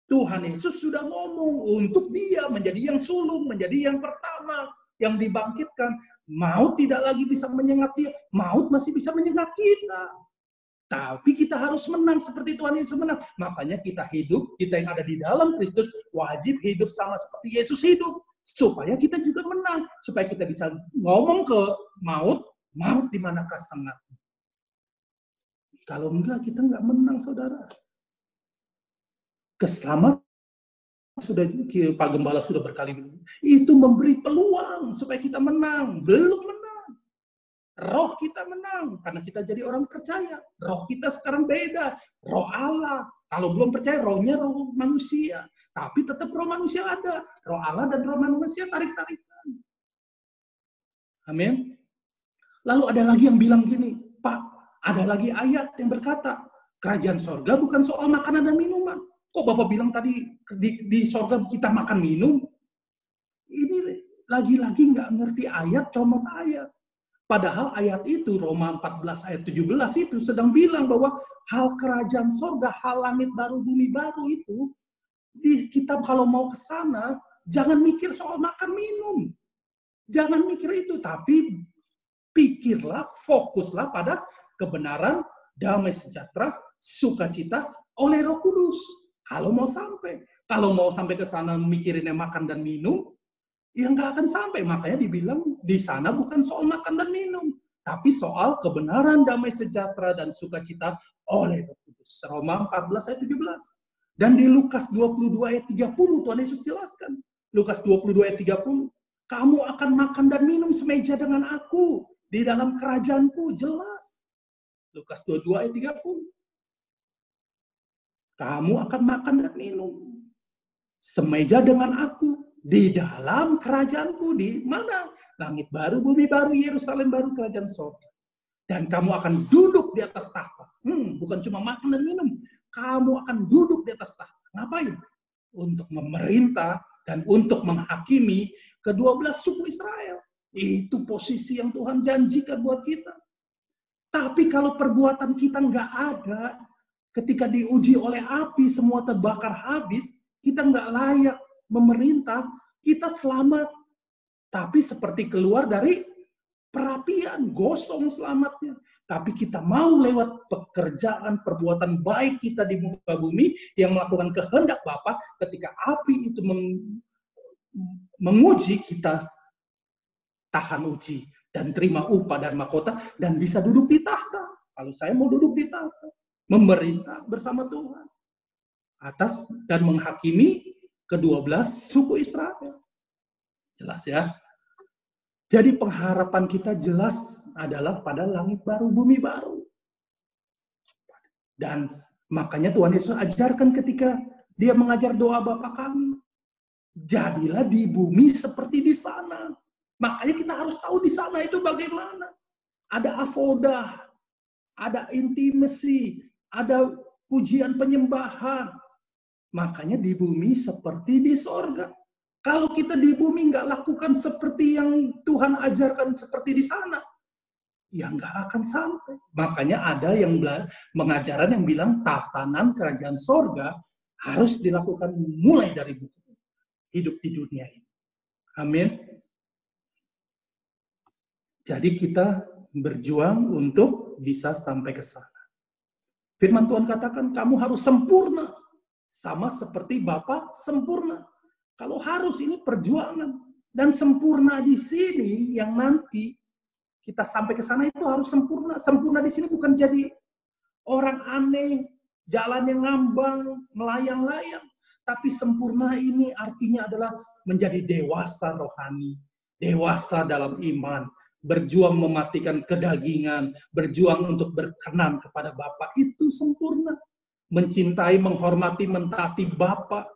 [SPEAKER 1] Tuhan Yesus sudah ngomong untuk dia menjadi yang sulung, menjadi yang pertama, yang dibangkitkan. Maut tidak lagi bisa menyengat dia. Maut masih bisa menyengat kita. Tapi kita harus menang seperti Tuhan Yesus menang. Makanya kita hidup, kita yang ada di dalam Kristus, wajib hidup sama seperti Yesus hidup. Supaya kita juga menang. Supaya kita bisa ngomong ke maut, maut di manakah sengatmu? Kalau enggak, kita enggak menang, saudara. Keselamatan sudah Pak Gembala sudah berkali-kali itu memberi peluang supaya kita menang. Belum menang. Roh kita menang karena kita jadi orang percaya. Roh kita sekarang beda. Roh Allah Kalau belum percaya, rohnya roh manusia. Tapi tetap roh manusia ada. Roh Allah dan roh manusia tarik-tarikan. Amin. Lalu ada lagi yang bilang gini, Pak, ada lagi ayat yang berkata, kerajaan sorga bukan soal makanan dan minuman. Kok Bapak bilang tadi di sorga kita makan minum? Ini lagi-lagi nggak ngerti ayat, comot ayat. Padahal ayat itu, Roma 14 ayat 17 itu sedang bilang bahwa hal kerajaan sorga, hal langit baru, bumi baru itu, kita kalau mau ke sana, jangan mikir soal makan minum. Jangan mikir itu, tapi pikirlah, fokuslah pada kebenaran, damai sejahtera, sukacita oleh Roh Kudus. Kalau mau sampai ke sana mikirinnya makan dan minum, ya nggak akan sampai. Makanya dibilang di sana bukan soal makan dan minum, tapi soal kebenaran, damai sejahtera, dan sukacita oleh Roh Kudus. Roma 14 ayat 17. Dan di Lukas 22 ayat 30, Tuhan Yesus jelaskan. Lukas 22 ayat 30, kamu akan makan dan minum semeja dengan aku di dalam kerajaanku, jelas. Lukas 22 ayat 30. Kamu akan makan dan minum semeja dengan aku di dalam kerajaanku. Di mana? Langit baru, bumi baru, Yerusalem baru, kerajaan sorga. Dan kamu akan duduk di atas tahta. Bukan cuma makan dan minum. Kamu akan duduk di atas tahta. Ngapain? Untuk memerintah dan untuk menghakimi ke-12 suku Israel. Itu posisi yang Tuhan janjikan buat kita. Tapi kalau perbuatan kita nggak ada, ketika diuji oleh api, semua terbakar habis, kita nggak layak memerintah, kita selamat. Tapi seperti keluar dari perapian, gosong selamatnya. Tapi kita mau lewat pekerjaan, perbuatan baik kita di muka bumi, yang melakukan kehendak Bapa, ketika api itu menguji, kita tahan uji, dan terima upah dan mahkota, dan bisa duduk di tahta. Kalau saya mau duduk di tahta, memerintah bersama Tuhan atas dan menghakimi ke-12 suku Israel. Jelas ya? Jadi pengharapan kita jelas adalah pada langit baru, bumi baru. Dan makanya Tuhan Yesus ajarkan ketika dia mengajar doa Bapa kami, jadilah di bumi seperti di sana. Makanya kita harus tahu di sana itu bagaimana. Ada avodah, ada intimacy, ada pujian penyembahan. Makanya di bumi seperti di sorga. Kalau kita di bumi nggak lakukan seperti yang Tuhan ajarkan seperti di sana, ya nggak akan sampai. Makanya ada yang mengajaran yang bilang tatanan kerajaan sorga harus dilakukan mulai dari hidup di dunia ini. Amin. Jadi kita berjuang untuk bisa sampai ke sana. Firman Tuhan katakan kamu harus sempurna. Sama seperti Bapa sempurna. Kalau harus, ini perjuangan. Dan sempurna di sini yang nanti kita sampai ke sana itu harus sempurna. Sempurna di sini bukan jadi orang aneh, jalan yang ngambang, melayang-layang. Tapi sempurna ini artinya adalah menjadi dewasa rohani. Dewasa dalam iman. Berjuang mematikan kedagingan. Berjuang untuk berkenan kepada Bapa. Itu sempurna. Mencintai, menghormati, mentaati Bapa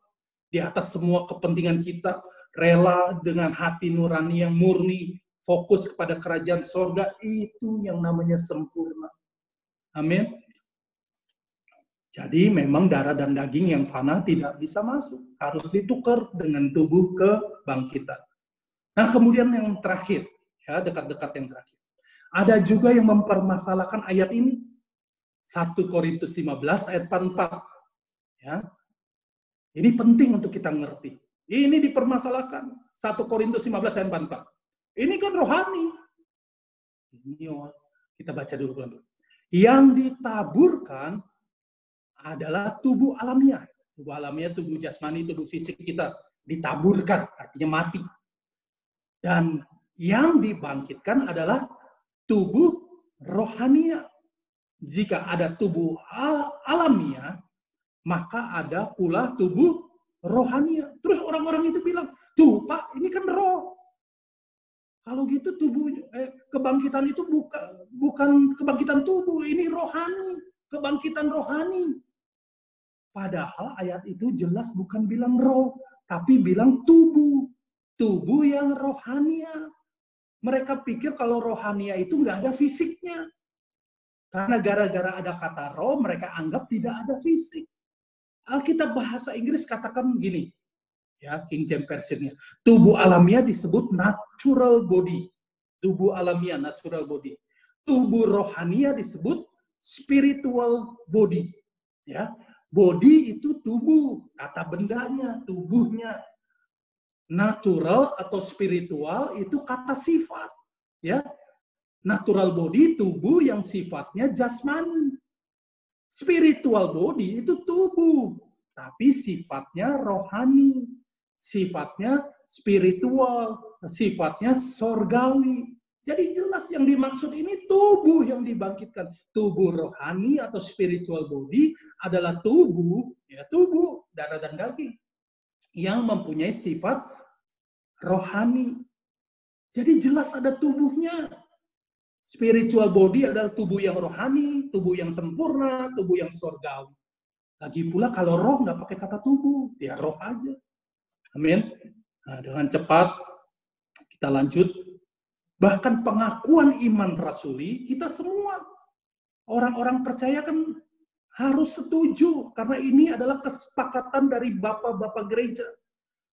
[SPEAKER 1] di atas semua kepentingan kita, rela dengan hati nurani yang murni, fokus kepada kerajaan sorga, itu yang namanya sempurna. Amin. Jadi memang darah dan daging yang fana tidak bisa masuk, harus ditukar dengan tubuh kebangkitan. Nah kemudian yang terakhir, ya dekat-dekat yang terakhir, ada juga yang mempermasalahkan ayat ini, 1 Korintus 15 ayat 44. Ya. Ini penting untuk kita ngerti. Ini dipermasalahkan. 1 Korintus 15 ayat 44. Ini kan rohani. Ini kita baca dulu pelan-pelan. Yang ditaburkan adalah tubuh alamiah. Tubuh alamiah, tubuh jasmani, tubuh fisik kita. Ditaburkan, artinya mati. Dan yang dibangkitkan adalah tubuh rohania. Jika ada tubuh alamiah, maka ada pula tubuh rohania. Terus orang-orang itu bilang, tuh Pak, ini kan roh. Kalau gitu tubuh kebangkitan itu bukan kebangkitan tubuh, ini rohani, kebangkitan rohani. Padahal ayat itu jelas bukan bilang roh, tapi bilang tubuh. Tubuh yang rohania. Mereka pikir kalau rohania itu nggak ada fisiknya. Karena gara-gara ada kata roh, mereka anggap tidak ada fisik. Alkitab bahasa Inggris katakan gini, ya, King James Version-nya. Tubuh alamiah disebut natural body. Tubuh alamiah, natural body. Tubuh rohania disebut spiritual body. Ya, body itu tubuh, kata bendanya, tubuhnya. Natural atau spiritual itu kata sifat. Ya, natural body tubuh yang sifatnya jasmani. Spiritual body itu tubuh, tapi sifatnya rohani, sifatnya spiritual, sifatnya sorgawi. Jadi jelas yang dimaksud ini tubuh yang dibangkitkan. Tubuh rohani atau spiritual body adalah tubuh, ya tubuh, darah dan daging yang mempunyai sifat rohani. Jadi jelas ada tubuhnya. Spiritual body adalah tubuh yang rohani, tubuh yang sempurna, tubuh yang surgawi. Lagi pula kalau roh nggak pakai kata tubuh, ya roh aja. Amin. Nah, dengan cepat kita lanjut. Bahkan pengakuan iman rasuli, kita semua orang-orang percaya kan harus setuju. Karena ini adalah kesepakatan dari bapak-bapak gereja.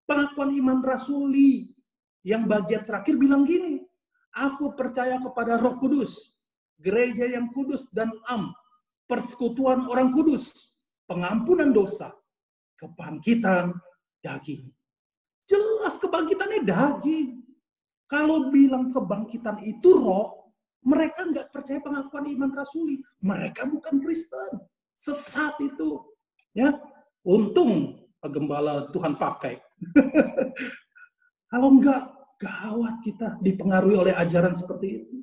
[SPEAKER 1] Pengakuan iman rasuli yang bagian terakhir bilang gini, aku percaya kepada Roh Kudus, gereja yang kudus dan persekutuan orang kudus, pengampunan dosa, kebangkitan daging. Jelas kebangkitannya daging. Kalau bilang kebangkitan itu roh, mereka nggak percaya pengakuan iman rasuli. Mereka bukan Kristen. Sesat itu. Ya, untung gembala Tuhan pakai. Kalau enggak, gawat kita dipengaruhi oleh ajaran seperti itu.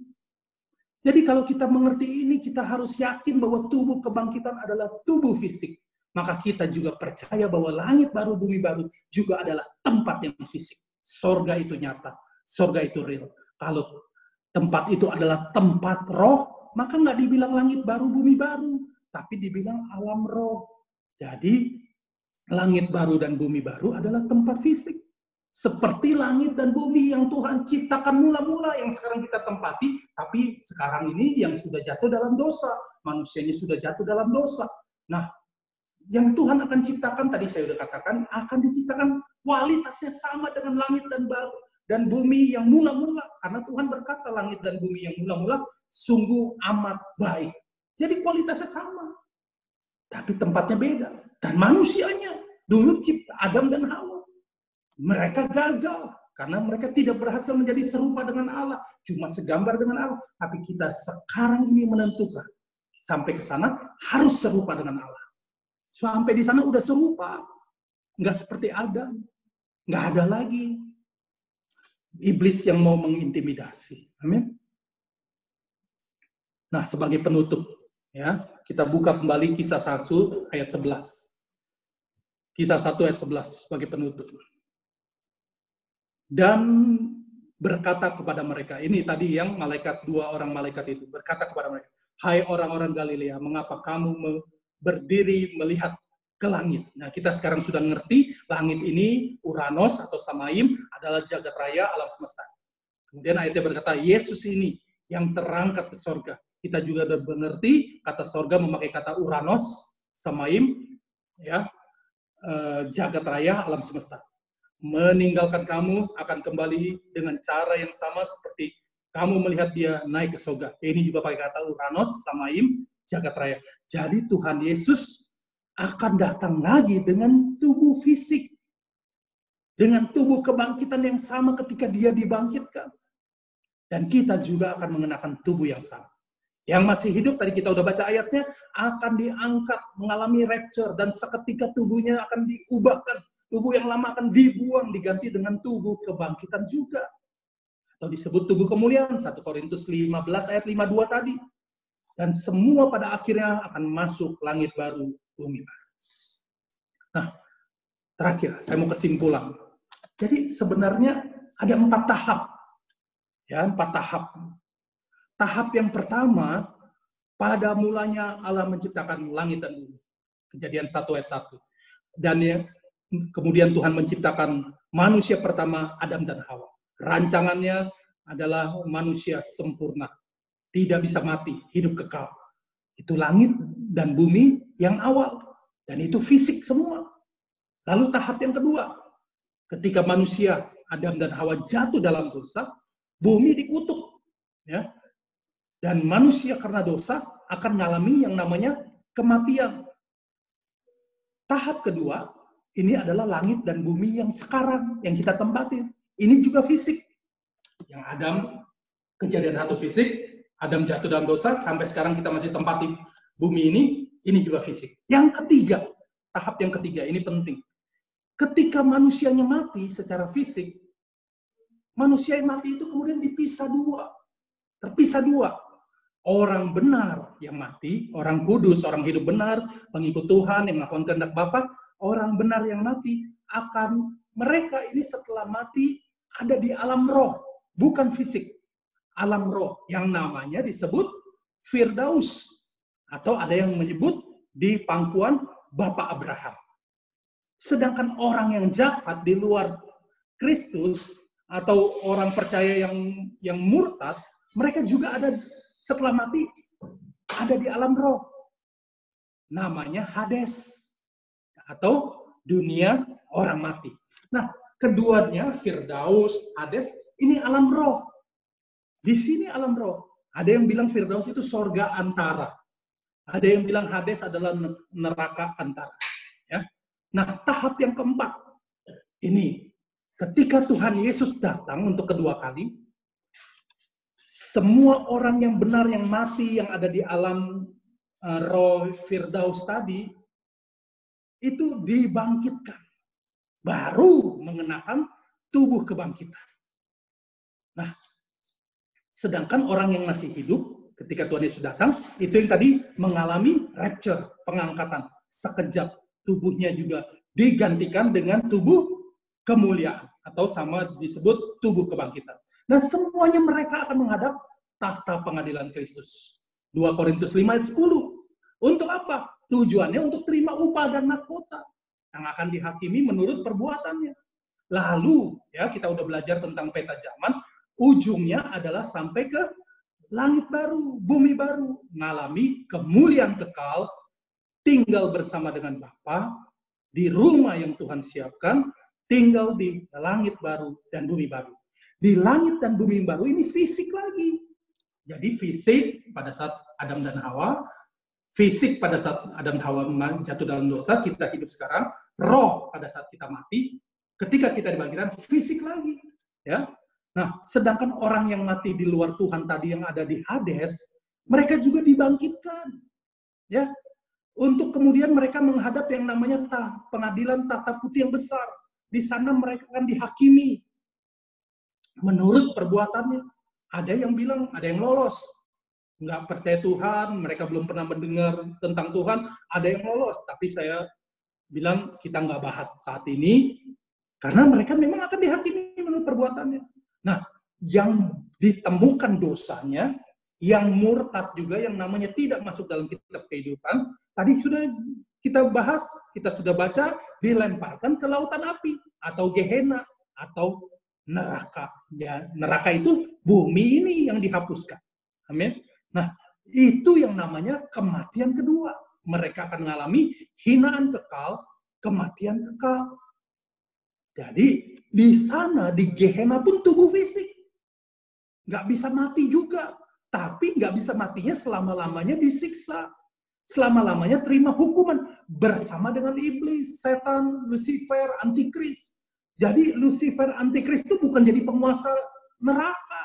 [SPEAKER 1] Jadi kalau kita mengerti ini, kita harus yakin bahwa tubuh kebangkitan adalah tubuh fisik. Maka kita juga percaya bahwa langit baru, bumi baru juga adalah tempat yang fisik. Sorga itu nyata, sorga itu real. Kalau tempat itu adalah tempat roh, maka nggak dibilang langit baru, bumi baru, tapi dibilang alam roh. Jadi langit baru dan bumi baru adalah tempat fisik. Seperti langit dan bumi yang Tuhan ciptakan mula-mula yang sekarang kita tempati, tapi sekarang ini yang sudah jatuh dalam dosa. Manusianya sudah jatuh dalam dosa. Nah, yang Tuhan akan ciptakan, tadi saya sudah katakan, akan diciptakan kualitasnya sama dengan langit dan bumi yang mula-mula. Karena Tuhan berkata langit dan bumi yang mula-mula sungguh amat baik. Jadi kualitasnya sama. Tapi tempatnya beda. Dan manusianya, dulu cipta Adam dan Hawa. Mereka gagal karena mereka tidak berhasil menjadi serupa dengan Allah, cuma segambar dengan Allah. Tapi kita sekarang ini menentukan sampai ke sana harus serupa dengan Allah. Sampai di sana udah serupa, nggak seperti Adam, nggak ada lagi iblis yang mau mengintimidasi. Amin. Nah, sebagai penutup, ya kita buka kembali Kisah 1 ayat 11. Kisah 1 ayat 11 sebagai penutup. Dan berkata kepada mereka, ini tadi yang dua orang malaikat itu, berkata kepada mereka, hai orang-orang Galilea, mengapa kamu berdiri melihat ke langit? Nah, kita sekarang sudah ngerti, langit ini, Uranos atau Samaim, adalah jagat raya alam semesta. Kemudian ayatnya berkata, Yesus ini yang terangkat ke sorga. Kita juga sudah mengerti, kata sorga memakai kata Uranos, Samaim, ya, jagat raya alam semesta. Meninggalkan kamu akan kembali dengan cara yang sama seperti kamu melihat dia naik ke sorga. Ini juga pakai kata Uranos, Samaim, jagat raya. Jadi Tuhan Yesus akan datang lagi dengan tubuh fisik. Dengan tubuh kebangkitan yang sama ketika dia dibangkitkan. Dan kita juga akan mengenakan tubuh yang sama. Yang masih hidup, tadi kita udah baca ayatnya, akan diangkat, mengalami rapture, dan seketika tubuhnya akan diubahkan. Tubuh yang lama akan dibuang, diganti dengan tubuh kebangkitan juga. Atau disebut tubuh kemuliaan, 1 Korintus 15 ayat 52 tadi. Dan semua pada akhirnya akan masuk langit baru, bumi baru. Nah, terakhir, saya mau kesimpulan. Jadi sebenarnya ada 4 tahap. Ya, 4 tahap. Tahap yang pertama, pada mulanya Allah menciptakan langit dan bumi. Kejadian 1 ayat 1. Dan ya, kemudian Tuhan menciptakan manusia pertama, Adam dan Hawa. Rancangannya adalah manusia sempurna, tidak bisa mati, hidup kekal. Itu langit dan bumi yang awal, dan itu fisik semua. Lalu tahap yang kedua, ketika manusia Adam dan Hawa jatuh dalam dosa, bumi dikutuk, ya. Dan manusia karena dosa akan mengalami yang namanya kematian. Tahap kedua, ini adalah langit dan bumi yang sekarang, yang kita tempatin. Ini juga fisik. Yang Adam, kejadian 1 fisik, Adam jatuh dalam dosa, sampai sekarang kita masih tempatin bumi ini juga fisik. Yang ketiga, tahap yang ketiga, ini penting. Ketika manusianya mati secara fisik, manusia yang mati itu kemudian dipisah dua. Terpisah dua. Orang benar yang mati, orang kudus, orang hidup benar, pengikut Tuhan yang melakukan kehendak Bapa, orang benar yang mati mereka ini setelah mati ada di alam roh, bukan fisik. Alam roh yang namanya disebut Firdaus, atau ada yang menyebut di pangkuan Bapak Abraham. Sedangkan orang yang jahat di luar Kristus atau orang percaya yang murtad, mereka juga ada setelah mati ada di alam roh. Namanya Hades atau dunia orang mati. Nah, keduanya Firdaus, Hades, ini alam roh. Di sini alam roh. Ada yang bilang Firdaus itu sorga antara. Ada yang bilang Hades adalah neraka antara. Ya. Nah, tahap yang keempat. Ini, ketika Tuhan Yesus datang untuk kedua kali, semua orang yang benar yang mati, yang ada di alam roh Firdaus tadi, itu dibangkitkan. Baru mengenakan tubuh kebangkitan. Nah, sedangkan orang yang masih hidup, ketika Tuhan Yesus datang, itu yang tadi mengalami rapture, pengangkatan. Sekejap tubuhnya juga digantikan dengan tubuh kemuliaan. Atau sama disebut tubuh kebangkitan. Nah, semuanya mereka akan menghadap tahta pengadilan Kristus. 2 Korintus 5 ayat 10. Untuk apa? Tujuannya untuk terima upah dan mahkota yang akan dihakimi menurut perbuatannya. Lalu, ya kita udah belajar tentang peta zaman, ujungnya adalah sampai ke langit baru, bumi baru, mengalami kemuliaan kekal, tinggal bersama dengan Bapa di rumah yang Tuhan siapkan, tinggal di langit baru dan bumi baru. Di langit dan bumi baru ini fisik lagi. Jadi fisik pada saat Adam dan Hawa, fisik pada saat Adam dan Hawa jatuh dalam dosa, kita hidup sekarang, roh pada saat kita mati, ketika kita dibangkitkan, fisik lagi. Ya. Nah, sedangkan orang yang mati di luar Tuhan tadi yang ada di Hades, mereka juga dibangkitkan. Ya. Untuk kemudian mereka menghadap yang namanya pengadilan tahta putih yang besar. Di sana mereka akan dihakimi menurut perbuatannya. Ada yang bilang, ada yang lolos. Nggak percaya Tuhan, mereka belum pernah mendengar tentang Tuhan, ada yang lolos. Tapi saya bilang, kita nggak bahas saat ini, karena mereka memang akan dihakimi menurut perbuatannya. Nah, yang ditemukan dosanya, yang murtad juga, yang namanya tidak masuk dalam kitab kehidupan, tadi sudah kita bahas, kita sudah baca, dilemparkan ke lautan api, atau Gehenna, atau neraka. Ya, neraka itu bumi ini yang dihapuskan. Amin. Nah, itu yang namanya kematian kedua. Mereka akan mengalami hinaan kekal, kematian kekal. Jadi, di sana, di Gehenna pun tubuh fisik. Nggak bisa mati juga. Tapi nggak bisa matinya selama-lamanya disiksa. Selama-lamanya terima hukuman. Bersama dengan iblis, setan, Lucifer, antikris. Jadi Lucifer antikris itu bukan jadi penguasa neraka.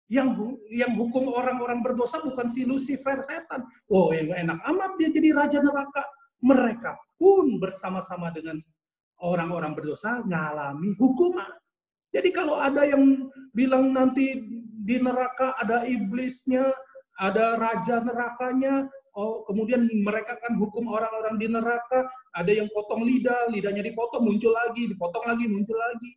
[SPEAKER 1] Yang hukum orang-orang berdosa bukan si Lucifer setan. Oh, yang enak amat dia jadi raja neraka. Mereka pun bersama-sama dengan orang-orang berdosa ngalami hukuman. Jadi kalau ada yang bilang nanti di neraka ada iblisnya, ada raja nerakanya, oh, kemudian mereka akan hukum orang-orang di neraka, ada yang potong lidah, lidahnya dipotong, muncul lagi, dipotong lagi, muncul lagi.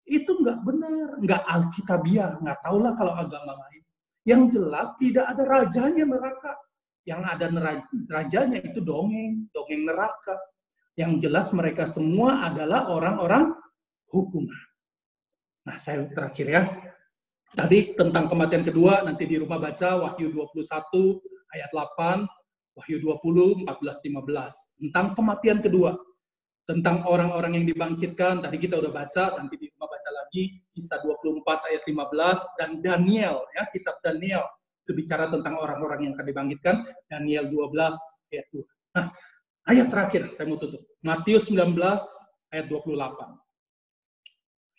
[SPEAKER 1] Itu nggak benar, nggak alkitabiah, nggak tahulah kalau agama lain. Yang jelas tidak ada rajanya neraka. yang ada rajanya itu dongeng neraka. Yang jelas mereka semua adalah orang-orang hukuman. Nah, saya terakhir ya. Tadi tentang kematian kedua, nanti di rumah baca Wahyu 21 ayat 8, Wahyu 20, 14-15. Tentang kematian kedua. Tentang orang-orang yang dibangkitkan, tadi kita udah baca, nanti di rumah baca lagi, Kisah 24 ayat 15, dan Daniel, ya, kitab Daniel. Itu bicara tentang orang-orang yang akan dibangkitkan, Daniel 12 ayat 2. Nah, ayat terakhir, saya mau tutup. Matius 19 ayat 28.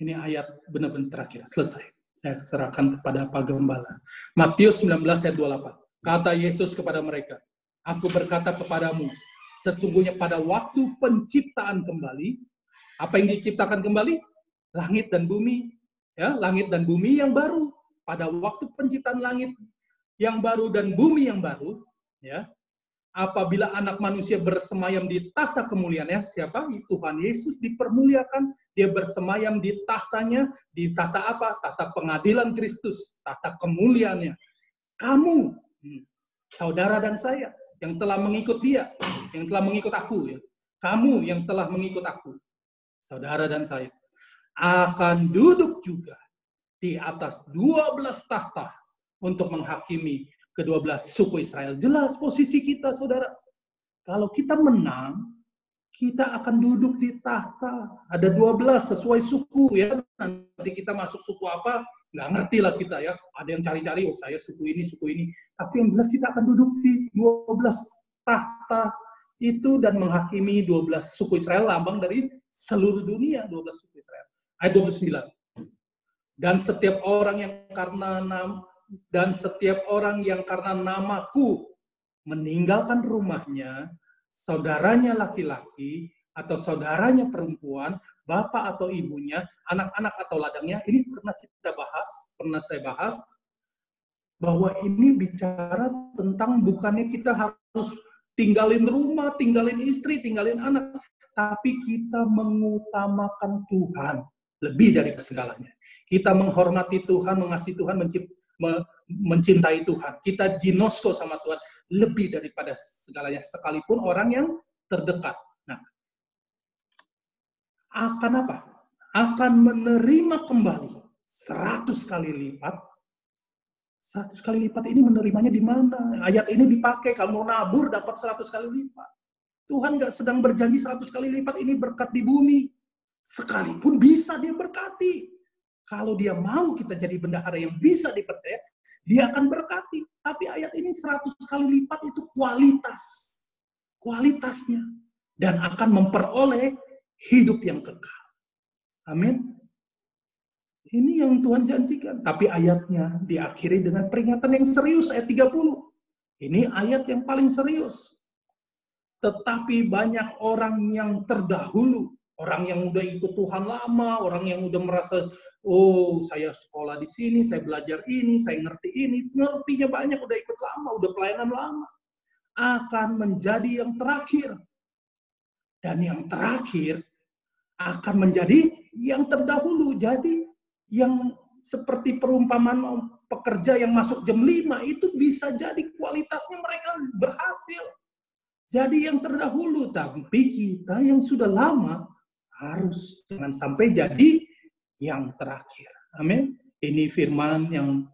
[SPEAKER 1] Ini ayat benar-benar terakhir, selesai. Saya serahkan kepada Pak Gembala. Matius 19 ayat 28. Kata Yesus kepada mereka, Aku berkata kepadamu, sesungguhnya pada waktu penciptaan kembali, apa yang diciptakan kembali? Langit dan bumi. Ya, langit dan bumi yang baru. Pada waktu penciptaan langit yang baru dan bumi yang baru, ya, apabila anak manusia bersemayam di tahta kemuliaannya, siapa? Tuhan Yesus dipermuliakan, dia bersemayam di tahtanya, di tahta apa? Tahta pengadilan Kristus, tahta kemuliaannya. Kamu, saudara dan saya, yang telah mengikut dia, yang telah mengikut aku, ya. Kamu yang telah mengikut aku, saudara dan saya, akan duduk juga di atas 12 tahta untuk menghakimi ke-12 suku Israel. Jelas posisi kita, saudara. Kalau kita menang, kita akan duduk di tahta. Ada 12 sesuai suku, ya. Nanti kita masuk suku apa, nggak ngerti lah kita, ya. Ada yang cari-cari, oh saya suku ini, suku ini. Tapi yang jelas kita akan duduk di 12 tahta itu dan menghakimi 12 suku Israel, lambang dari seluruh dunia, 12 suku Israel. Ayat 29. Dan setiap orang yang karena namaku meninggalkan rumahnya, saudaranya laki-laki atau saudaranya perempuan, bapak atau ibunya, anak-anak atau ladangnya, ini pernah saya bahas, bahwa ini bicara tentang bukannya kita harus tinggalin rumah, tinggalin istri, tinggalin anak, tapi kita mengutamakan Tuhan lebih dari segalanya. Kita menghormati Tuhan, mengasihi Tuhan, mencintai Tuhan. Kita ginosko sama Tuhan lebih daripada segalanya, sekalipun orang yang terdekat. Nah, akan apa? Akan menerima kembali 100 kali lipat. 100 kali lipat ini menerimanya di mana? Ayat ini dipakai, kamu nabur dapat 100 kali lipat. Tuhan nggak sedang berjanji 100 kali lipat ini berkat di bumi. Sekalipun bisa dia berkati. Kalau dia mau kita jadi bendahara yang bisa dipercaya, dia akan berkati. Tapi ayat ini 100 kali lipat itu kualitasnya. Dan akan memperoleh hidup yang kekal. Amin. Ini yang Tuhan janjikan. Tapi ayatnya diakhiri dengan peringatan yang serius, ayat 30. Ini ayat yang paling serius. Tetapi banyak orang yang terdahulu, orang yang udah ikut Tuhan lama, orang yang udah merasa, oh saya sekolah di sini, saya belajar ini, saya ngerti ini, ngertinya banyak, udah ikut lama, udah pelayanan lama, akan menjadi yang terakhir. Dan yang terakhir akan menjadi yang terdahulu. Jadi yang seperti perumpamaan pekerja yang masuk jam 5 itu bisa jadi kualitasnya mereka berhasil. Jadi yang terdahulu, tapi kita yang sudah lama harus jangan sampai jadi yang terakhir. Amin. Ini firman yang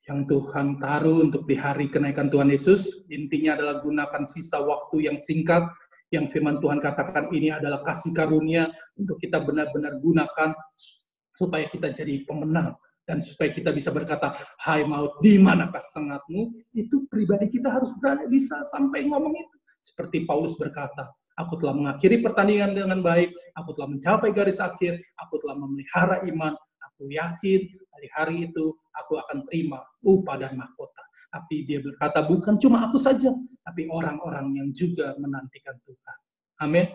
[SPEAKER 1] Tuhan taruh untuk di hari kenaikan Tuhan Yesus. Intinya adalah gunakan sisa waktu yang singkat. Yang firman Tuhan katakan ini adalah kasih karunia untuk kita benar-benar gunakan supaya kita jadi pemenang. Dan supaya kita bisa berkata, hai maut, di manakah sengatmu? Itu pribadi kita harus berani bisa sampai ngomong itu. Seperti Paulus berkata, aku telah mengakhiri pertandingan dengan baik, aku telah mencapai garis akhir, aku telah memelihara iman, aku yakin dari hari itu aku akan terima upah dan mahkota. Tapi dia berkata, bukan cuma aku saja, tapi orang-orang yang juga menantikan Tuhan. Amin.